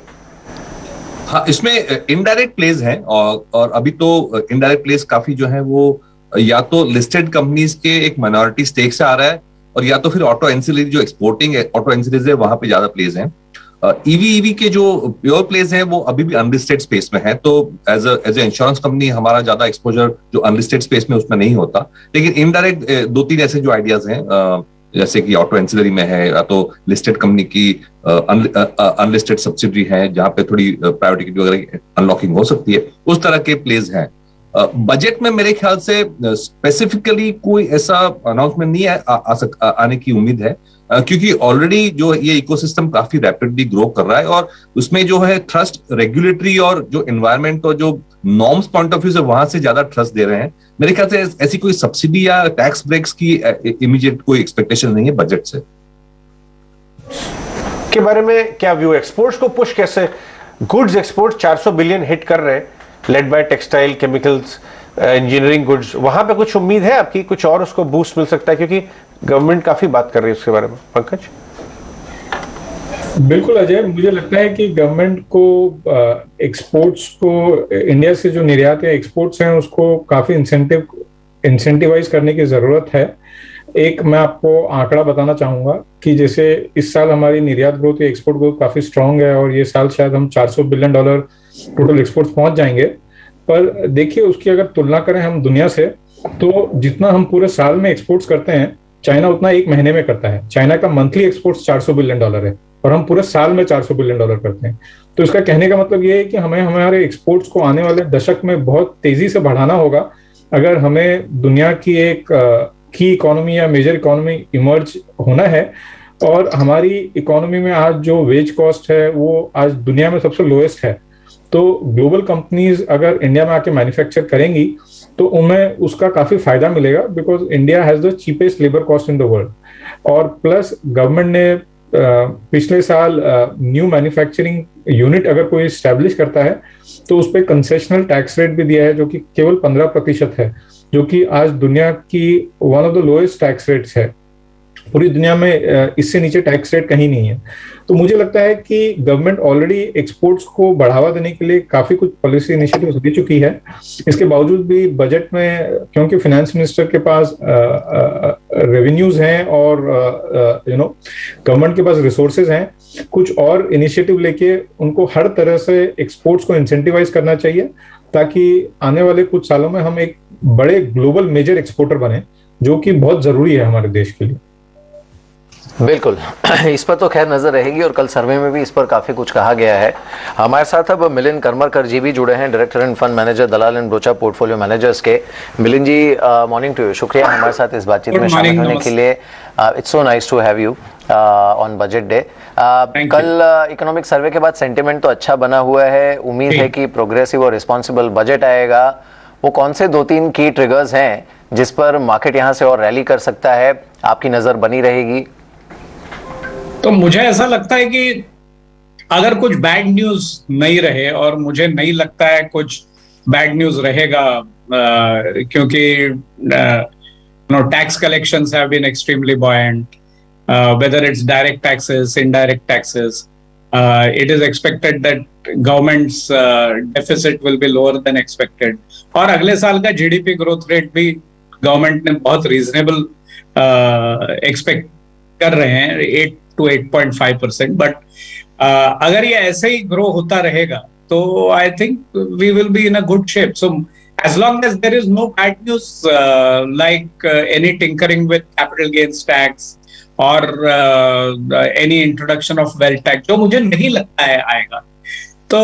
हाँ, इसमें इनडायरेक्ट प्लेस हैं और अभी तो इनडायरेक्ट प्लेस काफी जो है वो या तो लिस्टेड कंपनीज के एक माइनॉरिटी स्टेक से आ रहा है, और या तो फिर ऑटो एंसिलरी जो एक्सपोर्टिंग ऑटो एंसिलरीज है वहां पे ज्यादा प्लेस हैं। ईवी के जो प्योर प्लेस है वो अभी भी अनलिस्टेड स्पेस में है, तो एज ए इंश्योरेंस कंपनी हमारा ज्यादा एक्सपोजर जो अनलिस्टेड स्पेस में उसमें नहीं होता। लेकिन इनडायरेक्ट 2-3 ऐसे जो आइडियाज हैं, जैसे कि ऑटो एंसिलरी में है, या तो लिस्टेड कंपनी की अनलिस्टेड सब्सिडरी है जहां पे थोड़ी प्राइवेट इक्विटी वगैरह अनलॉकिंग हो सकती है, उस तरह के प्लेस हैं। बजट में मेरे ख्याल से स्पेसिफिकली कोई ऐसा अनाउंसमेंट नहीं आने की उम्मीद है, क्योंकि ऑलरेडी जो ये इकोसिस्टम काफी रैपिडली ग्रो कर रहा है, और उसमें जो है ट्रस्ट रेगुलेटरी और जो एनवायरमेंट और जो नॉर्म्स पॉइंट ऑफ व्यू से वहां से ज्यादा ट्रस्ट दे रहे हैं। मेरे ख्याल से ऐसी कोई सब्सिडी या टैक्स ब्रेक्स की इमीडिएट कोई एक्सपेक्टेशन नहीं है बजट से। के बारे में क्या व्यू? एक्सपोर्ट्स को पुश कैसे? गुड्स एक्सपोर्ट 400 बिलियन हिट कर रहे हैं, led by textile, chemicals, engineering goods. वहां पे कुछ उम्मीद है आपकी, कुछ और उसको बूस्ट मिल सकता है? क्योंकि गवर्नमेंट काफी बात कर रही है उसके बारे में। पंकज? बिल्कुल अजय, मुझे लगता है कि गवर्नमेंट को एक्सपोर्ट्स को, इंडिया से जो निर्यात या एक्सपोर्ट्स हैं उसको काफी इंसेंटिवाइज करने की जरूरत है। एक मैं आपको आंकड़ा बताना चाहूंगा कि जैसे इस साल हमारी निर्यात ग्रोथ या एक्सपोर्ट ग्रोथ काफी स्ट्रांग है, और ये साल शायद हम $400 बिलियन टोटल एक्सपोर्ट्स पहुंच जाएंगे। पर देखिए, उसकी अगर तुलना करें हम दुनिया से, तो जितना हम पूरे साल में एक्सपोर्ट्स करते हैं, चाइना उतना एक महीने में करता है। चाइना का मंथली एक्सपोर्ट्स $400 बिलियन है और हम पूरे साल में $400 बिलियन करते हैं। तो इसका कहने का मतलब ये है कि हमें हमारे एक्सपोर्ट्स को आने वाले दशक में बहुत तेजी से बढ़ाना होगा अगर हमें दुनिया की एक की इकोनॉमी या मेजर इकोनॉमी इमर्ज होना है। और हमारी इकोनॉमी में आज जो वेज कॉस्ट है वो आज दुनिया में सबसे लोएस्ट है। तो ग्लोबल कंपनीज अगर इंडिया में आके मैन्युफैक्चर करेंगी तो उन्हें उसका काफी फायदा मिलेगा, because India has the cheapest labour cost in the world. और प्लस गवर्नमेंट ने पिछले साल न्यू मैन्युफैक्चरिंग यूनिट अगर कोई स्टैब्लिश करता है तो उस पर कंसेशनल टैक्स रेट भी दिया है जो कि केवल 15% है, जो कि आज दुनिया की one of the lowest tax rates है। पूरी दुनिया में इससे नीचे टैक्स रेट कहीं नहीं है। तो मुझे लगता है कि गवर्नमेंट ऑलरेडी एक्सपोर्ट्स को बढ़ावा देने के लिए काफी कुछ पॉलिसी इनिशिएटिव्स ले चुकी है। इसके बावजूद भी बजट में, क्योंकि फाइनेंस मिनिस्टर के पास रेवेन्यूज हैं और गवर्नमेंट के पास रिसोर्सेज हैं, कुछ और इनिशिएटिव लेके उनको हर तरह से एक्सपोर्ट्स को इंसेंटिवाइज करना चाहिए, ताकि आने वाले कुछ सालों में हम एक बड़े ग्लोबल मेजर एक्सपोर्टर बने, जो कि बहुत जरूरी है हमारे देश के लिए। बिल्कुल, इस पर तो खैर नजर रहेगी और कल सर्वे में भी इस पर काफी कुछ कहा गया है। हमारे साथ अब मिलिंद करमरकर जी भी जुड़े हैं, director end fund manager Dalal and Broacha portfolio managers के। मिलिंद जी, मॉर्निंग टू यू, शुक्रिया हमारे साथ इस बातचीत में शामिल होने के लिए। It's so nice to have you on budget day. कल इकोनॉमिक सर्वे के बाद सेंटिमेंट तो अच्छा बना हुआ है, उम्मीद है कि प्रोग्रेसिव और रिस्पॉन्सिबल बजट आएगा वो कौन से 2-3 की ट्रिगर्स हैं जिस पर मार्केट यहाँ से और रैली कर सकता है, आपकी नजर बनी रहेगी? तो मुझे ऐसा लगता है कि अगर कुछ बैड न्यूज नहीं रहे, और मुझे नहीं लगता है कुछ बैड न्यूज रहेगा, क्योंकि tax collections have been extremely buoyant, whether it's direct taxes, indirect taxes. It is expected that government's deficit will be lower than expected. और अगले साल का GDP growth rate भी गवर्नमेंट ने बहुत रीजनेबल एक्सपेक्ट कर रहे हैं, 8 to 8.5%. बट अगर ये ऐसे ही ग्रो होता रहेगा तो I think we will be in a good shape. So as long as there is no bad news like any tinkering with capital gains tax or any introduction of wealth tax, जो मुझे नहीं लगता है आएगा, तो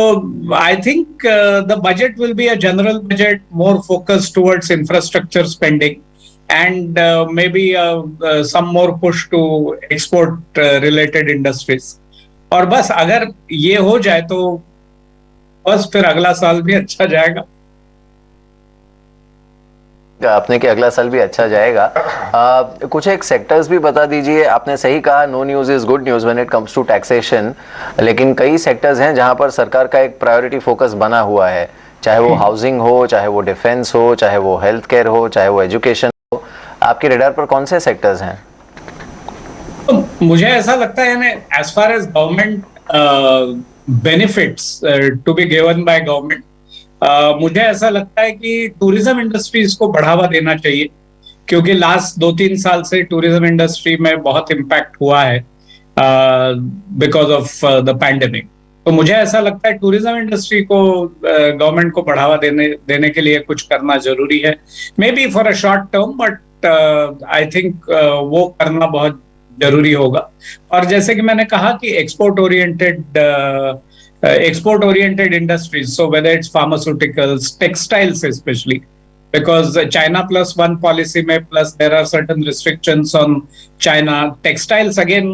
I think the budget will be a general budget more focused towards infrastructure spending and maybe some more push to export related industries. और बस अगर ये हो जाए तो बस फिर अगला साल भी अच्छा जाएगा. आपने कि अगला साल भी अच्छा जाएगा. कुछ एक सेक्टर्स भी बता दीजिए. आपने सही कहा, no news is good news when it comes to taxation, लेकिन कई सेक्टर्स हैं जहां पर सरकार का एक प्रायोरिटी फोकस बना हुआ है, चाहे वो हाउसिंग हो, चाहे वो डिफेंस हो, चाहे वो हेल्थ केयर हो, चाहे वो एजुकेशन हो. आपके रेडार पर कौन से सेक्टर्स हैं? मुझे ऐसा लगता है as far as government benefits to be given by government, मुझे ऐसा लगता है कि टूरिज्म इंडस्ट्रीज को बढ़ावा देना चाहिए, क्योंकि लास्ट 2-3 साल से टूरिज्म इंडस्ट्री में बहुत इम्पैक्ट हुआ है बिकॉज ऑफ द पैंडेमिक. तो मुझे ऐसा लगता है टूरिज्म इंडस्ट्री को गवर्नमेंट को बढ़ावा देने के लिए कुछ करना जरूरी है, may be for a short term, but I think वो करना बहुत जरूरी होगा. और जैसे कि मैंने कहा कि export oriented industries, so whether it's pharmaceuticals, textiles especially, because China plus one policy में plus there are certain restrictions on China. Textiles again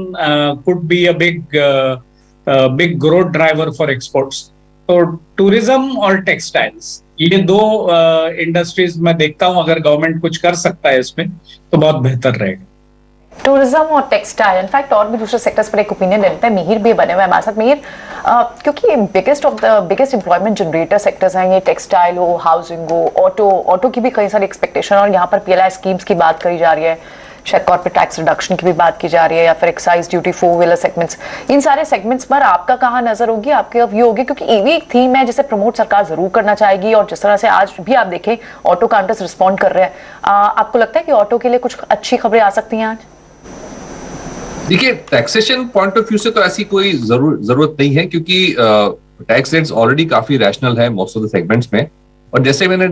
could be a big growth driver for exports. So tourism और textiles, ये दो industries मैं देखता हूँ अगर government कुछ कर सकता है इसमें तो बहुत बेहतर रहेगा. टूरिज्म और टेक्सटाइल, इनफैक्ट और भी दूसरे सेक्टर्स पर एक ओपिनियन लेते हैं. मिहिर भी बने हुए हमारे साथ. मिहिर, क्योंकि बिगेस्ट एम्प्लॉयमेंट जनरेटर सेक्टर्स हैं ये, टेक्सटाइल हो, हाउसिंग हो, ऑटो की भी कई सारी एक्सपेक्टेशन, और यहाँ पर PLI स्कीम्स की बात करी जा रही है, शायद कॉर्पोरेट टैक्स रिडक्शन की भी बात की जा रही है, या फिर एक्साइज ड्यूटी 4-व्हीलर सेगमेंट्स. इन सारे सेगमेंट्स पर आपका कहाँ नजर होगी, आपके व्यू होगी? क्योंकि ये भी एक थीम है जिसे प्रमोट सरकार जरूर करना चाहेगी, और जिस तरह से आज भी आप देखें ऑटो काउंटर्स रिस्पॉन्ड कर रहे हैं, आपको लगता है कि ऑटो के लिए कुछ अच्छी खबरें आ सकती हैं आज? देखिए, टैक्सेशन पॉइंट ऑफ व्यू से तो ऐसी कोई जरूरत नहीं है, क्योंकि टैक्स रेट्स ऑलरेडी काफी रैशनल है मोस्ट ऑफ द सेगमेंट्स में. और जैसे मैंने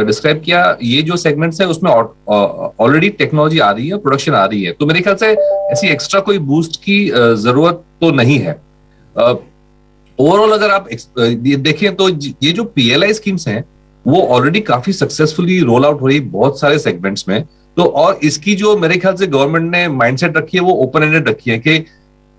डिस्क्राइब किया, ये जो सेगमेंट्स है उसमें ऑलरेडी टेक्नोलॉजी आ रही है, प्रोडक्शन आ रही है, तो मेरे ख्याल से ऐसी एक्स्ट्रा कोई बूस्ट की जरूरत तो नहीं है. ओवरऑल अगर आप देखें तो ये जो PLI स्कीम्स हैं वो ऑलरेडी काफी सक्सेसफुली रोल आउट हो रही है बहुत सारे सेगमेंट्स में. तो और इसकी जो मेरे ख्याल से गवर्नमेंट ने माइंडसेट रखी है वो ओपन एंडेड रखी है, कि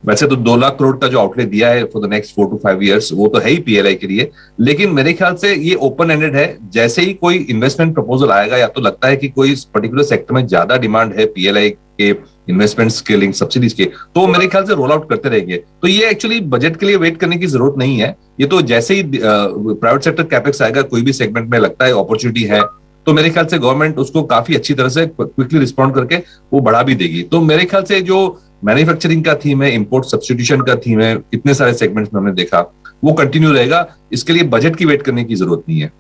वैसे तो 2 लाख करोड़ का जो आउटले दिया है for the next 4 to 5 years वो तो है ही PLI के लिए, लेकिन मेरे ख्याल से ये ओपन एंडेड है. जैसे ही कोई इन्वेस्टमेंट प्रपोजल आएगा, या तो लगता है कि कोई पर्टिकुलर सेक्टर में ज्यादा डिमांड है PLI के इन्वेस्टमेंट स्केलिंग सब्सिडीज के, तो मेरे ख्याल से रोल आउट करते रहेंगे. तो ये एक्चुअली बजट के लिए वेट करने की जरूरत नहीं है. ये तो जैसे ही प्राइवेट सेक्टर कैपेक्स आएगा, कोई भी सेगमेंट में लगता है अपॉर्चुनिटी है, तो मेरे ख्याल से गवर्नमेंट उसको काफी अच्छी तरह से क्विकली रिस्पॉन्ड करके वो बढ़ा भी देगी. तो मेरे ख्याल से जो मैन्युफैक्चरिंग का थीम है, इंपोर्ट सब्स्टिट्यूशन का थीम है, इतने सारे सेगमेंट्स में हमने देखा, वो कंटिन्यू रहेगा. इसके लिए बजट की वेट करने की जरूरत नहीं है.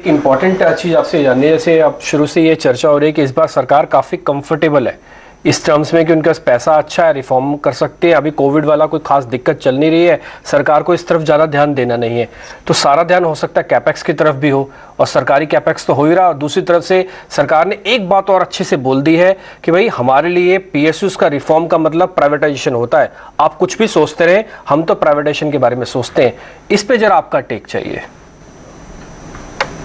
इंपॉर्टेंट चीज आपसे जाननी है, जैसे अब शुरू से ये चर्चा हो रही है कि इस बार सरकार काफी कंफर्टेबल है इस टर्म्स में कि उनके पास पैसा अच्छा है, रिफॉर्म कर सकते हैं. अभी कोविड वाला कोई खास दिक्कत चल नहीं रही है, सरकार को इस तरफ ज़्यादा ध्यान देना नहीं है, तो सारा ध्यान हो सकता है कैपेक्स की तरफ भी हो, और सरकारी कैपेक्स तो हो ही रहा. और दूसरी तरफ से सरकार ने एक बात और अच्छे से बोल दी है कि भाई हमारे लिए PSUs का रिफॉर्म का मतलब प्राइवेटाइजेशन होता है. आप कुछ भी सोचते रहे, हम तो प्राइवेटाइजेशन के बारे में सोचते हैं. इस पे जरा आपका टेक चाहिए.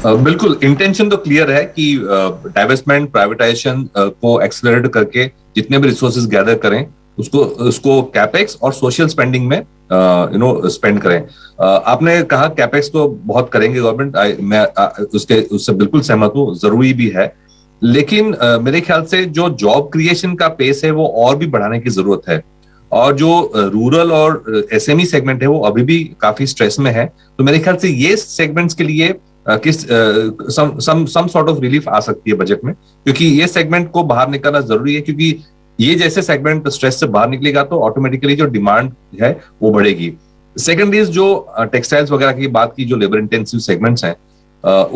बिल्कुल, इंटेंशन तो क्लियर है कि डाइवेस्टमेंट प्राइवेटाइजेशन को एक्सेलरेट करके जितने भी रिसोर्सेज गैदर करें उसको कैपेक्स और सोशल स्पेंडिंग में स्पेंड करें। आपने कहा कैपेक्स तो बहुत करेंगे गवर्नमेंट, मैं उससे बिल्कुल सहमत हूँ, जरूरी भी है, लेकिन मेरे ख्याल से जो जॉब क्रिएशन का पेस है वो और भी बढ़ाने की जरूरत है। और जो रूरल और एसएमई सेगमेंट है वो अभी भी काफी स्ट्रेस में है, तो मेरे ख्याल से ये सेगमेंट्स के लिए सम सॉर्ट ऑफ रिलीफ आ सकती है बजट में, क्योंकि ये सेगमेंट को बाहर निकालना जरूरी है, क्योंकि ये जैसे सेगमेंट स्ट्रेस से बाहर निकलेगा तो ऑटोमेटिकली जो डिमांड है वो बढ़ेगी। सेकंड इज जो टेक्सटाइल्स वगैरह की बात की, जो लेबर इंटेंसिव सेगमेंट्स हैं,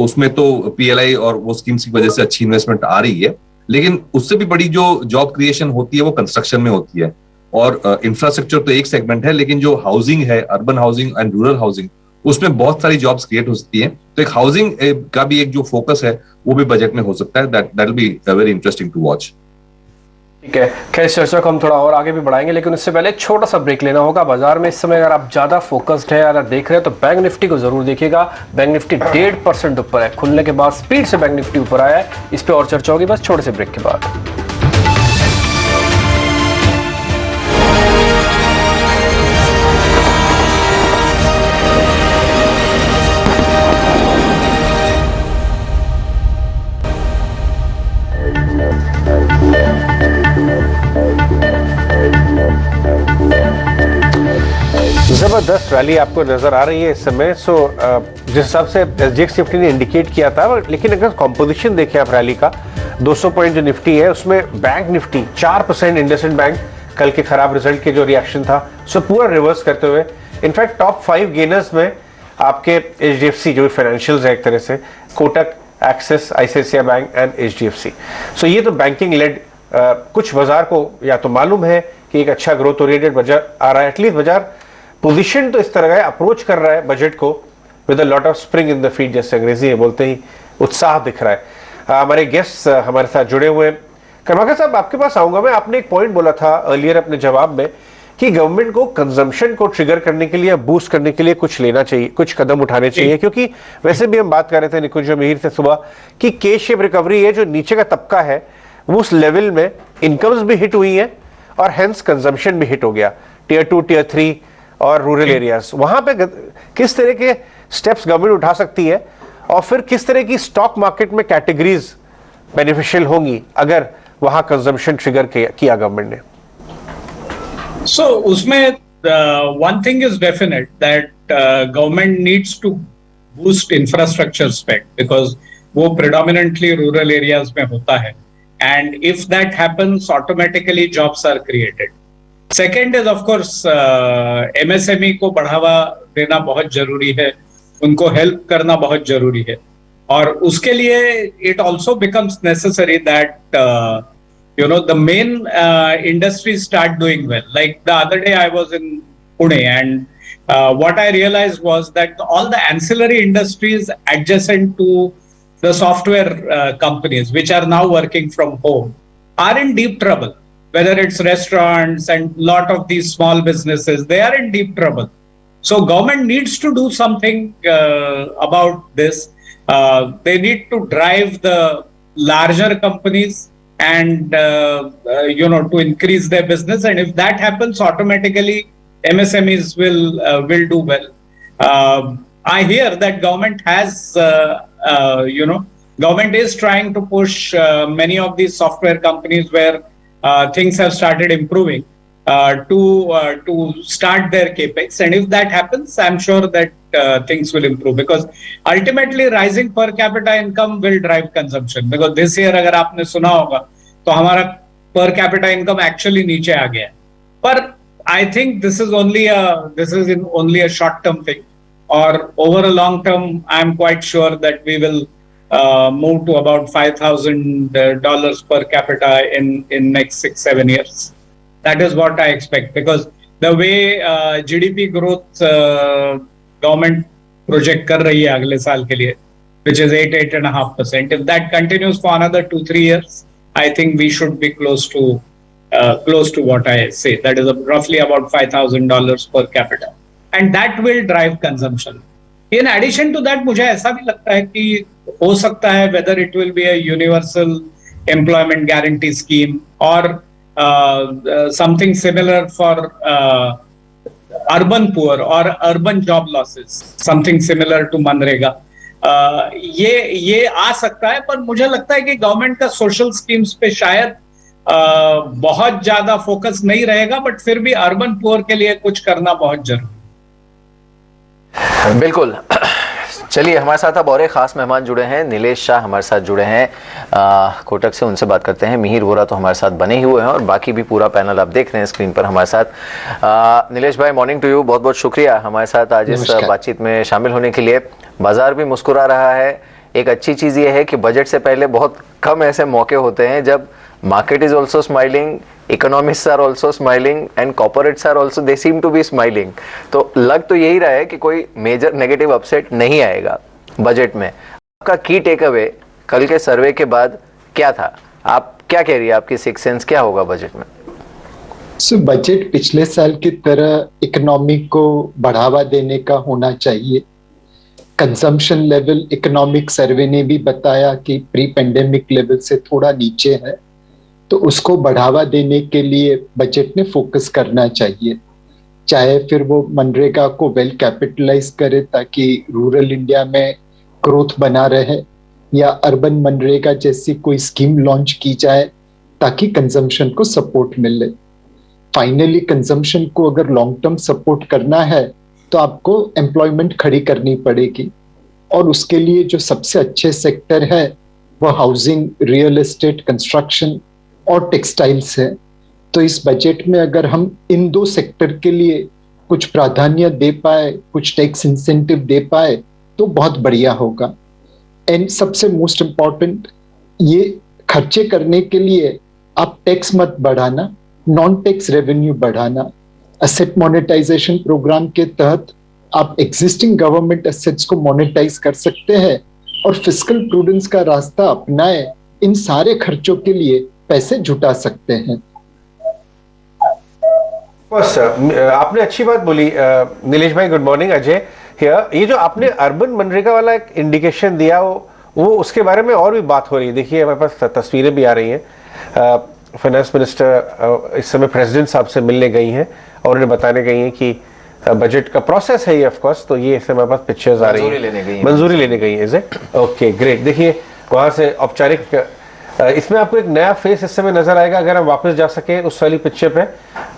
उसमें तो पीएलआई और वो स्कीम्स की वजह से अच्छी इन्वेस्टमेंट आ रही है, लेकिन उससे भी बड़ी जो जॉब क्रिएशन होती है वो कंस्ट्रक्शन में होती है। और इंफ्रास्ट्रक्चर तो एक सेगमेंट है, लेकिन जो हाउसिंग है, urban housing and rural housing, उसमें बहुत सारी जॉब्स क्रिएट हो सकती है। तो एक हाउसिंग का भी एक जो फोकस है वो भी बजट में हो सकता है। That will be very interesting to watch. ठीक है, खैर चर्चा को हम थोड़ा और आगे भी बढ़ाएंगे, लेकिन उससे पहले छोटा सा ब्रेक लेना होगा। बाजार में इस समय अगर आप ज्यादा फोकस्ड है, अगर देख रहे हैं तो बैंक निफ्टी को जरूर देखिएगा। बैंक निफ्टी 1.5% ऊपर है, खुलने के बाद स्पीड से बैंक निफ्टी ऊपर आया है। इस पे और चर्चा होगी बस छोटे से ब्रेक के बाद। जबरदस्त रैली आपको नजर आ रही है इस समय। जिस हिसाब से एसजीएक्स निफ्टी ने इंडिकेट किया था, लेकिन अगर कॉम्पोजिशन देखें आप रैली का, 200 पॉइंट जो निफ्टी है उसमें बैंक निफ्टी 4%, इंडसइंड बैंक कल के खराब रिजल्ट के जो रिएक्शन था उसको पूरा रिवर्स करते हुए, इनफैक्ट टॉप 5 गेनर्स में आपके एचडीएफसी जो फाइनेंशियल्स है एक तरह से, Kotak, Axis, ICICI bank and HDFC. So ये तो बैंकिंग लेड कुछ बाजार को या तो मालूम है कि एक अच्छा ग्रोथ ओरिएंटेड बाजार आ रहा है, एटलीस्ट बाजार पोजीशन तो इस तरह का है, अप्रोच कर रहा है बजट को with a lot of spring in the feet, जैसे अंग्रेजी में बोलते ही उत्साह दिख रहा है। हमारे गेस्ट हमारे साथ जुड़े हुए हैं। कर्माकर साहब, आपके पास आऊंगा मैं। आपने एक पॉइंट बोला था अर्लियर अपने जवाब में कि गवर्नमेंट को कंजम्पशन को ट्रिगर करने के लिए, बूस्ट करने के लिए कुछ लेना चाहिए, कुछ कदम उठाने चाहिए, क्योंकि वैसे भी हम बात कर रहे थे निकुंज मीर से सुबह कि के शेप रिकवरी है, जो नीचे का तबका है वो उस लेवल में इनकम्स भी हिट हुई है और हेंस कंजम्पशन भी हिट हो गया। टियर 2, टियर 3 और रूरल एरियाज, वहां पे किस तरह के स्टेप्स गवर्नमेंट उठा सकती है और फिर किस तरह की स्टॉक मार्केट में कैटेगरीज बेनिफिशियल होंगी अगर वहां कंजम्पशन ट्रिगर किया गवर्नमेंट ने? So उसमें one thing is definite that government needs to boost infrastructure spend because वो predominantly rural areas में होता है, and if that happens automatically jobs are created. Second is of course MSME को बढ़ावा देना बहुत जरूरी है, उनको हेल्प करना बहुत जरूरी है, और उसके लिए it also becomes necessary that the main industries start doing well. Like the other day I was in Pune and what I realized was that all the ancillary industries adjacent to the software companies which are now working from home are in deep trouble. Whether it's restaurants and lot of these small businesses, they are in deep trouble. So government needs to do something about this. They need to drive the larger companies and to increase their business, and if that happens, automatically MSMEs will do well. I hear that government has government is trying to push many of these software companies where things have started improving to start their capex, and if that happens, I'm sure that things will improve, because ultimately rising per capita income will drive consumption. Because this year अगर आपने सुना होगा तो हमारा per capita income actually नीचे आ गया है, पर I think this is only a short term thing, or over a long term I'm quite sure that we will move to about $5,000 per capita in next 6-7 years. That is what I expect, because the way GDP growth government project कर रही है अगले साल के लिए, which is 8.5%. If that continues for another 2-3 years, I think we should be close to what I say. That is roughly about $5,000 per capita, and that will drive consumption. In addition to that, मुझे ऐसा भी लगता है कि हो सकता है whether it will be a universal employment guarantee scheme or something similar for urban poor or urban job losses, something similar to MNREGA. ये आ सकता है, पर मुझे लगता है कि गवर्नमेंट का सोशल स्कीम्स पे शायद बहुत ज्यादा फोकस नहीं रहेगा, बट फिर भी अर्बन पुअर के लिए कुछ करना बहुत जरूरी. बिल्कुल. चलिए, हमारे साथ अब और एक खास मेहमान जुड़े हैं. नीलेश शाह हमारे साथ जुड़े हैं कोटक से, उनसे बात करते हैं. मिहिर वोरा तो हमारे साथ बने ही हुए हैं और बाकी भी पूरा पैनल आप देख रहे हैं स्क्रीन पर हमारे साथ. नीलेश भाई, मॉर्निंग टू यू. बहुत बहुत शुक्रिया हमारे साथ आज इस बातचीत में शामिल होने के लिए. बाजार भी मुस्कुरा रहा है. एक अच्छी चीज ये है कि बजट से पहले बहुत कम ऐसे मौके होते हैं जब market is also smiling, economists are also smiling and corporates are also, they seem to be smiling. तो लग तो यही रहा है कि कोई मेजर नेगेटिव अपसेट नहीं आएगा बजट में. आपका की टेक अवे कल के सर्वे के बाद क्या था? आप क्या कह रही है, आपकी सिक्स सेंस क्या होगा बजट में? बजट पिछले साल की तरह इकोनॉमी को बढ़ावा देने का होना चाहिए. कंजम्पशन लेवल इकोनॉमिक सर्वे ने भी बताया कि प्री पेंडेमिक लेवल से थोड़ा नीचे है, तो उसको बढ़ावा देने के लिए बजट में फोकस करना चाहिए. चाहे फिर वो मनरेगा को वेल कैपिटलाइज करे ताकि रूरल इंडिया में ग्रोथ बना रहे, या अर्बन मनरेगा जैसी कोई स्कीम लॉन्च की जाए ताकि कंजम्पशन को सपोर्ट मिले. फाइनली कंजम्पशन को अगर लॉन्ग टर्म सपोर्ट करना है तो आपको एम्प्लॉयमेंट खड़ी करनी पड़ेगी, और उसके लिए जो सबसे अच्छे सेक्टर है वो हाउसिंग, रियल एस्टेट, कंस्ट्रक्शन और टेक्सटाइल्स है. तो इस बजट में अगर हम इन दो सेक्टर के लिए कुछ प्राधान्य दे पाए, कुछ टैक्स इंसेंटिव दे पाए तो बहुत बढ़िया होगा. एंड सबसे मोस्ट इम्पॉर्टेंट, ये खर्चे करने के लिए आप टैक्स मत बढ़ाना, नॉन टैक्स रेवेन्यू बढ़ाना. एसेट मोनेटाइजेशन प्रोग्राम के तहत आप एग्जिस्टिंग गवर्नमेंट एसेट्स को मोनेटाइज कर सकते हैं और फिस्कल प्रूडेंस का रास्ता अपनाए इन सारे खर्चों के लिए पैसे जुटा सकते हैं. बस आपने अच्छी बात बोली नीलेश भाई. Good morning. अजय हियर. ये जो आपने अर्बन मनरेगा वाला एक इंडिकेशन दिया वो उसके बारे में और भी बात हो रही है. देखिए, हमारे पास तस्वीरें भी आ रही हैं. फाइनेंस मिनिस्टर इस समय प्रेसिडेंट साहब से मिलने गई हैं और उन्हें बताने गई हैं कि बजट का प्रोसेस है ये, ऑफ कोर्स. तो ये हमारे पास पिक्चर्स आ रही हैं. मंजूरी लेने गई है. Is it okay? ग्रेट. देखिए, वहां से औपचारिक, इसमें आपको एक नया फेस इस समय नजर आएगा. अगर हम वापस जा सके उस वाली पिक्चर पे,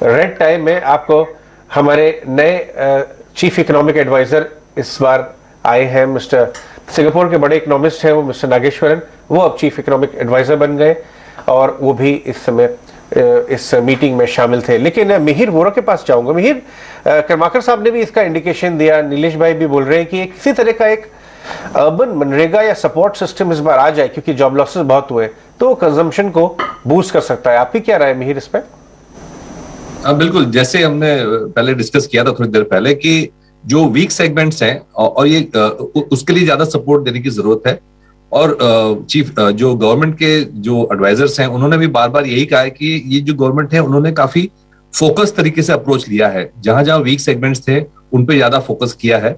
रेड टाई में आपको हमारे नए चीफ इकोनॉमिक एडवाइजर इस बार आए हैं. मिस्टर सिंगापुर के बड़े इकोनॉमिस्ट हैं वो, मिस्टर नागेश्वरन. वो अब चीफ इकोनॉमिक एडवाइजर बन गए और वो भी इस समय इस मीटिंग में शामिल थे. लेकिन मिहिर वोरा के पास जाऊंगा. मिहिर, कर्माकर साहब ने भी इसका इंडिकेशन दिया, नीलेश भाई भी बोल रहे हैं कि किसी तरह का एक अर्बन मनरेगा या सपोर्ट सिस्टम इस बार आ जाए, क्योंकि जॉब लॉसेस बहुत हुए, तो कंजम्पशन को बूस्ट कर सकता है. आपकी क्या राय है मिहिर इस पर? बिल्कुल, जैसे हमने पहले डिस्कस किया था थोड़ी देर पहले कि जो वीक सेगमेंट्स हैं और ये उसके लिए ज्यादा सपोर्ट देने की जरूरत है. और चीफ जो गवर्नमेंट के जो एडवाइजर्स हैं उन्होंने भी बार बार यही कहा है कि ये जो गवर्नमेंट है उन्होंने काफी फोकस तरीके से अप्रोच लिया है. जहां जहां वीक सेगमेंट्स थे उन पे ज्यादा फोकस किया है.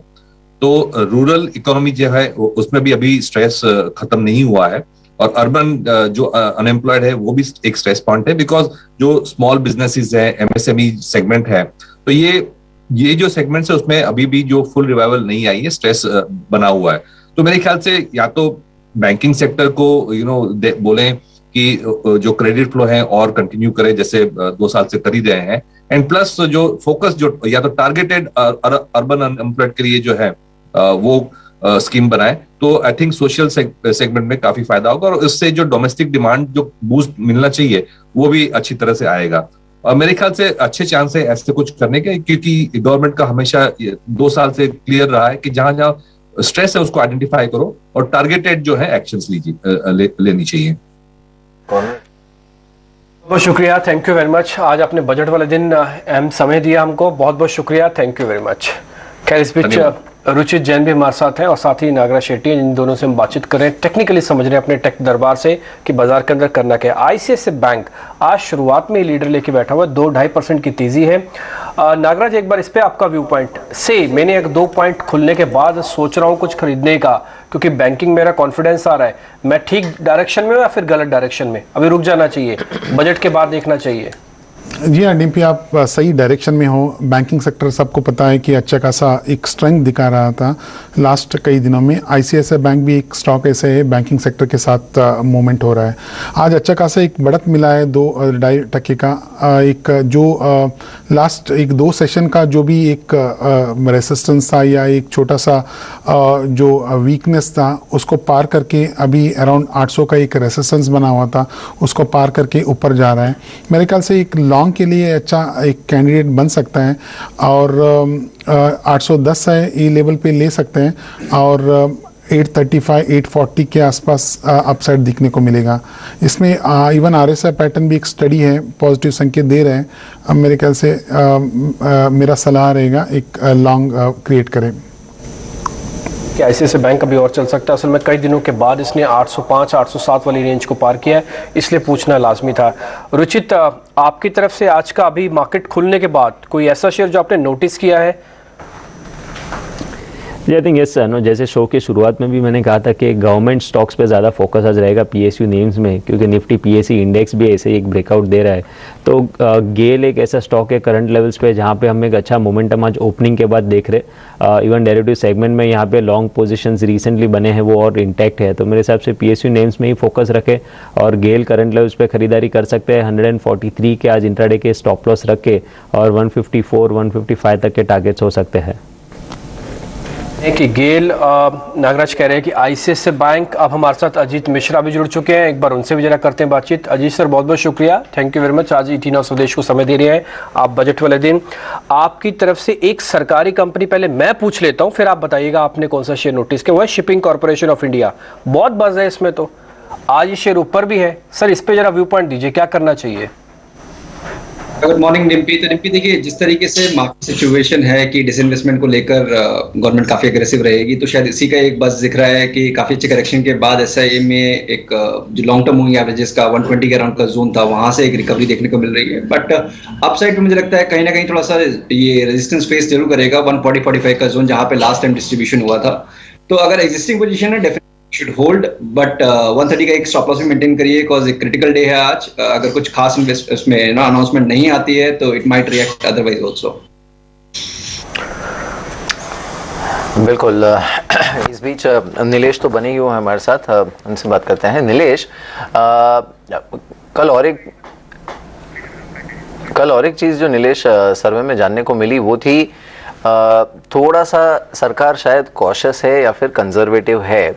तो रूरल इकोनॉमी जो है उसमें भी अभी स्ट्रेस खत्म नहीं हुआ है, और अर्बन जो अनएम्प्लॉयड है वो भी एक स्ट्रेस पॉइंट है, बिकॉज जो स्मॉल बिजनेसेस है, एमएसएमई सेगमेंट है, तो ये जो सेगमेंट्स है उसमें अभी भी जो फुल रिवाइवल नहीं आई है, स्ट्रेस बना हुआ है. तो मेरे ख्याल से या तो बैंकिंग सेक्टर को बोलें कि जो क्रेडिट फ्लो है और कंटिन्यू करें जैसे 2 साल से कर ही रहे हैं, एंड प्लस जो फोकस जो या तो टारगेटेड अर्बन अनएम्प्लॉयड के लिए जो है वो स्कीम बनाए, तो आई थिंक सोशल सेगमेंट में काफी फायदा होगा और इससे जो डोमेस्टिक डिमांड जो बूस्ट मिलना चाहिए वो भी अच्छी तरह से आएगा. और मेरे ख्याल से अच्छे चांस है ऐसे कुछ करने के, क्योंकि गवर्नमेंट का हमेशा 2 साल से क्लियर रहा है कि जहां जहां स्ट्रेस है उसको आइडेंटिफाई करो और टारगेटेड जो है एक्शंस लेनी चाहिए. बहुत शुक्रिया. Thank you very much. आज आपने बजट वाले दिन अहम समय दिया हमको. बहुत बहुत शुक्रिया. Thank you very much. खैर, इस बीच रुचित जैन भी हमारे साथ हैं और साथ ही नागरा शेट्टी, इन दोनों से हम बातचीत कर रहे हैं, टेक्निकली समझ रहे हैं अपने टेक दरबार से कि बाजार के अंदर करना क्या है. आईसीआईसीआई बैंक आज शुरुआत में ही लीडर लेके बैठा हुआ है. 2-2.5% की तेजी है. नागराज, एक बार इस पे आपका व्यू पॉइंट से, मैंने एक 2 पॉइंट खुलने के बाद सोच रहा हूँ कुछ खरीदने का, क्योंकि बैंकिंग मेरा कॉन्फिडेंस आ रहा है, मैं ठीक डायरेक्शन में हूँ या फिर गलत डायरेक्शन में, अभी रुक जाना चाहिए, बजट के बाद देखना चाहिए? जी हाँ डीपी, आप सही डायरेक्शन में हो। बैंकिंग सेक्टर सबको पता है कि अच्छा खासा एक स्ट्रेंथ दिखा रहा था लास्ट कई दिनों में। आईसीआईसीआई बैंक भी एक स्टॉक ऐसे है बैंकिंग सेक्टर के साथ मूवमेंट हो रहा है। आज अच्छा खासा एक बढ़त मिला है 2.5% का। एक जो लास्ट 2 सेशन का जो भी एक रेसिस्टेंस था या एक छोटा सा जो वीकनेस था, उसको पार करके अभी अराउंड 800 का एक रेसिस्टेंस बना हुआ था, उसको पार करके ऊपर जा रहा है। मेरे ख्याल से एक लॉन्ग के लिए अच्छा एक कैंडिडेट बन सकता है और 810 है ये लेवल पे ले सकते हैं और 835 840 के आसपास अपसाइड दिखने को मिलेगा। इसमें इवन आरएसआई पैटर्न भी एक स्टडी है, पॉजिटिव संकेत दे रहे हैं। अब मेरे ख्याल से मेरा सलाह रहेगा एक लॉन्ग क्रिएट करें। क्या आईसीआईसीआई बैंक अभी और चल सकता है? असल में कई दिनों के बाद इसने 805 807 वाली रेंज को पार किया है, इसलिए पूछना लाजमी था। रुचित, आपकी तरफ से आज का अभी मार्केट खुलने के बाद कोई ऐसा शेयर जो आपने नोटिस किया है? जी I think yes sir, no जैसे शो की शुरुआत में भी मैंने कहा था कि गवर्नमेंट स्टॉक्स पे ज़्यादा फोकस आज रहेगा पीएसयू नेम्स में, क्योंकि निफ्टी पीएसयू इंडेक्स भी ऐसे ही एक ब्रेकआउट दे रहा है। तो गेल एक ऐसा स्टॉक है करंट लेवल्स पे जहाँ पे हम एक अच्छा मोमेंटम आज ओपनिंग के बाद देख रहे। इवन डेरिवेटिव सेगमेंट में यहाँ पे लॉन्ग पोजीशंस रिसेंटली बने हैं वो और इंटैक्ट है। तो मेरे हिसाब से पीएसयू नेम्स में ही फोकस रखे और गेल करंट लेवल्स पे खरीदारी कर सकते हैं। 143 के आज इंट्राडे के स्टॉप लॉस रख के और 154 155 तक के टारगेट्स हो सकते हैं। कि गेल, नागराज कह रहे हैं कि आईसीआईसीआई बैंक। अब हमारे साथ अजीत मिश्रा भी जुड़ चुके हैं, एक बार उनसे भी जरा करते हैं बातचीत। अजीत सर, बहुत बहुत शुक्रिया, थैंक यू वेरी मच, आज ET Now स्वदेश को समय दे रहे हैं आप बजट वाले दिन। आपकी तरफ से एक सरकारी कंपनी पहले मैं पूछ लेता हूं, फिर आप बताइएगा आपने कौन सा शेयर नोटिस किया। वो है शिपिंग कॉर्पोरेशन ऑफ इंडिया, बहुत बज़ है इसमें, तो आज ये शेयर ऊपर भी है। सर इस पर जरा व्यू पॉइंट दीजिए, क्या करना चाहिए? Good morning Dimpy. तो डिम्पी देखिए, जिस तरीके से मार्केट सिचुएशन है कि डिसइन्वेस्टमेंट को लेकर गवर्नमेंट काफी अग्रेसिव रहेगी, तो शायद इसी का एक बस दिख रहा है कि काफी अच्छे करेक्शन के बाद एसआईए में एक जो लॉन्ग टर्म मूविंग एवरेजेस का 120 के अराउंड का जोन था, वहां से एक रिकवरी देखने को मिल रही है। बट अपसाइड पे मुझे लगता है कहीं ना कहीं थोड़ा सा ये रेजिस्टेंस फेस जरूर करेगा 140-45 का जोन, जहां पे लास्ट टाइम डिस्ट्रीब्यूशन हुआ था। तो अगर एग्जिस्टिंग पोजीशन है डेफिनेटली शुड होल्ड, बट 130 का एक स्टॉप लॉस भी मेंटेन करिए, बिकॉज एक क्रिटिकल डे है आज। अगर कुछ खास इसमें ना अनाउंसमेंट नहीं आती है तो it might react otherwise also. बिल्कुल। इस बीच नीलेश तो बने ही हुए हैं हमारे साथ, उनसे बात करते हैं। नीलेश, कल और एक चीज जो नीलेश सर्वे में जानने को मिली वो थी थोड़ा सा सरकार शायद कॉशियस है या फिर कंजर्वेटिव है।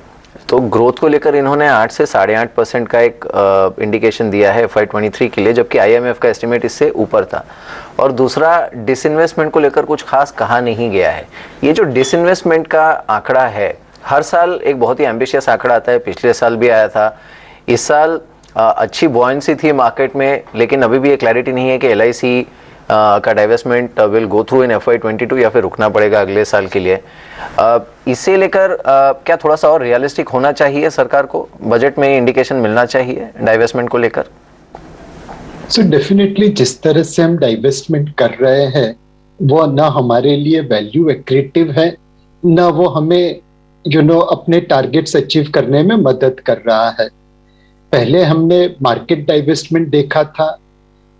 तो ग्रोथ को लेकर इन्होंने 8 से 8.5% का एक इंडिकेशन दिया है FY23 के लिए, जबकि IMF का एस्टिमेट इससे ऊपर था। और दूसरा, डिसइन्वेस्टमेंट को लेकर कुछ खास कहा नहीं गया है। ये जो डिसइन्वेस्टमेंट का आंकड़ा है, हर साल एक बहुत ही एम्बिशियस आंकड़ा आता है, पिछले साल भी आया था। इस साल अच्छी बॉयंसी थी मार्केट में, लेकिन अभी भी ये क्लैरिटी नहीं है कि LIC का divestment will go through in FY22 या फिर रुकना पड़ेगा अगले साल के लिए। इसे लेकर क्या थोड़ा सा और रियलिस्टिक होना चाहिए सरकार को, बजट में इंडिकेशन मिलना चाहिए डाइवेस्टमेंट को लेकर? सो डेफिनेटली जिस तरह से हम डाइवेस्टमेंट कर रहे हैं वो ना हमारे लिए वैल्यू एक्रेटिव है, ना वो हमें अपने टारगेट्स अचीव करने में मदद कर रहा है। पहले हमने मार्केट डाइवेस्टमेंट देखा था,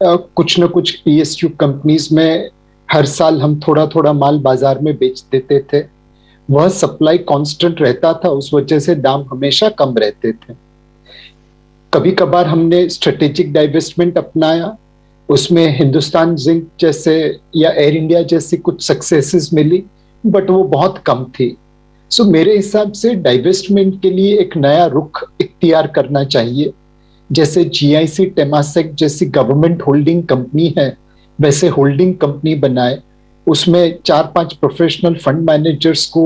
कुछ न कुछ PSU कंपनीज में हर साल हम थोड़ा थोड़ा माल बाजार में बेच देते थे, वह सप्लाई कांस्टेंट रहता था, उस वजह से दाम हमेशा कम रहते थे। कभी कभार हमने स्ट्रेटेजिक डाइवेस्टमेंट अपनाया, उसमें हिंदुस्तान जिंक जैसे या एयर इंडिया जैसी कुछ सक्सेसेस मिली, बट वो बहुत कम थी। सो मेरे हिसाब से डाइवेस्टमेंट के लिए एक नया रुख इख्तियार करना चाहिए। जैसे GIC टेमासेक जैसी गवर्नमेंट होल्डिंग कंपनी है, वैसे होल्डिंग कंपनी बनाए, उसमें 4-5 प्रोफेशनल फंड मैनेजर्स को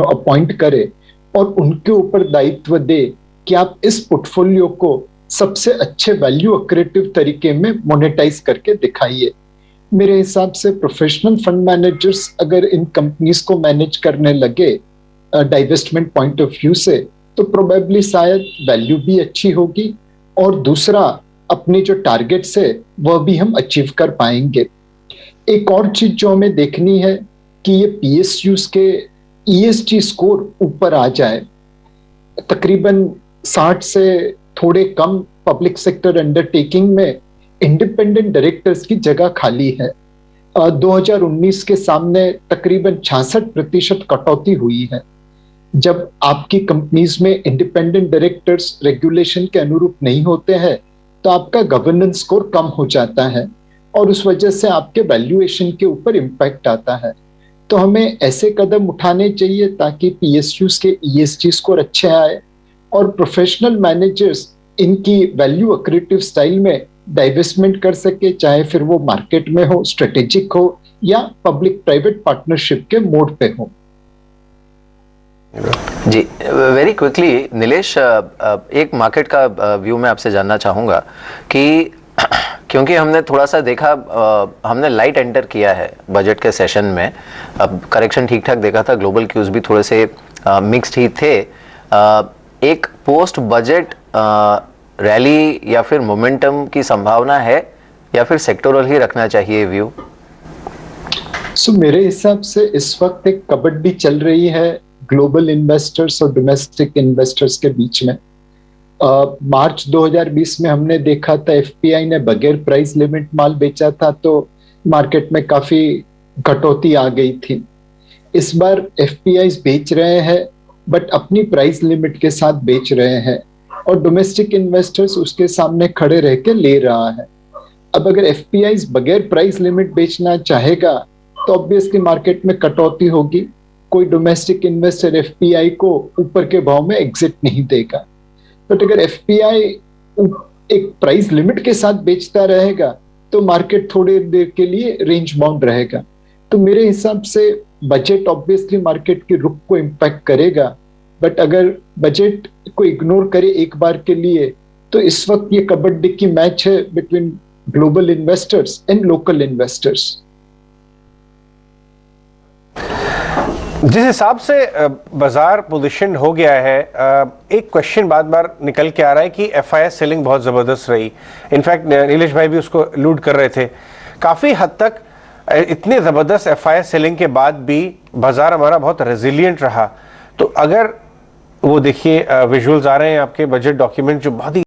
अपॉइंट करे और उनके ऊपर दायित्व दे कि आप इस पोर्टफोलियो को सबसे अच्छे वैल्यू एक्रेटिव तरीके में मोनेटाइज करके दिखाइए। मेरे हिसाब से प्रोफेशनल फंड मैनेजर्स अगर इन कंपनीज को मैनेज करने लगे डाइवेस्टमेंट पॉइंट ऑफ व्यू से, तो प्रोबेबली शायद वैल्यू भी अच्छी होगी और दूसरा अपने जो टारगेट्स है वह भी हम अचीव कर पाएंगे। एक और चीज जो हमें देखनी है कि ये PSUs के ESG स्कोर ऊपर आ जाए। तकरीबन 60 से थोड़े कम पब्लिक सेक्टर अंडरटेकिंग में इंडिपेंडेंट डायरेक्टर्स की जगह खाली है। 2019 के सामने तकरीबन 66% कटौती हुई है। जब आपकी कंपनीज में इंडिपेंडेंट डायरेक्टर्स रेगुलेशन के अनुरूप नहीं होते हैं तो आपका गवर्नेंस स्कोर कम हो जाता है और उस वजह से आपके वैल्यूएशन के ऊपर इम्पैक्ट आता है। तो हमें ऐसे कदम उठाने चाहिए ताकि PSUs के ESG स्कोर अच्छे आए और प्रोफेशनल मैनेजर्स इनकी वैल्यू एक्रेटिव स्टाइल में डाइवेस्टमेंट कर सके, चाहे फिर वो मार्केट में हो, स्ट्रेटेजिक हो या पब्लिक प्राइवेट पार्टनरशिप के मोड पे हो। जी वेरी क्विकली नीलेश, एक मार्केट का व्यू मैं आपसे जानना चाहूँगा कि क्योंकि हमने थोड़ा सा देखा, हमने लाइट एंटर किया है बजट के सेशन में, अब करेक्शन ठीक ठाक देखा था, ग्लोबल क्यूज भी थोड़े से मिक्स्ड ही थे। एक पोस्ट बजट रैली या फिर मोमेंटम की संभावना है या फिर सेक्टोरल ही रखना चाहिए व्यू? मेरे हिसाब से इस वक्त एक कबड्डी चल रही है ग्लोबल इन्वेस्टर्स और डोमेस्टिक इन्वेस्टर्स के बीच में। मार्च 2020 में हमने देखा था FPI ने बगैर प्राइस लिमिट माल बेचा था तो मार्केट में काफी कटौती आ गई थी। इस बार FPIs बेच रहे हैं बट अपनी प्राइस लिमिट के साथ बेच रहे हैं और डोमेस्टिक इन्वेस्टर्स उसके सामने खड़े रह के ले रहा है। अब अगर FPIs बगैर प्राइस लिमिट बेचना चाहेगा तो ऑब्वियसली मार्केट में कटौती होगी, कोई डोमेस्टिक इन्वेस्टर FPI को ऊपर के भाव में एग्जिट नहीं देगा। बट अगर FPI एक प्राइस लिमिट के साथ बेचता रहेगा तो मार्केट थोड़ी देर के लिए रेंज बाउंड रहेगा। तो मेरे हिसाब से बजट ऑब्वियसली मार्केट के रुख को इम्पैक्ट करेगा, बट अगर बजट को इग्नोर करे एक बार के लिए तो इस वक्त ये कबड्डी की मैच है between global investors and local investors. जिस हिसाब से बाजार पोजीशन हो गया है, एक क्वेश्चन बार बार निकल के आ रहा है कि FIS सेलिंग बहुत ज़बरदस्त रही। इनफैक्ट नीलेश भाई भी उसको अलूड कर रहे थे। काफ़ी हद तक इतने ज़बरदस्त FIS सेलिंग के बाद भी बाजार हमारा बहुत रेजिलिएंट रहा। तो अगर वो देखिए विजुअल्स आ रहे हैं आपके बजट डॉक्यूमेंट जो बहुत ही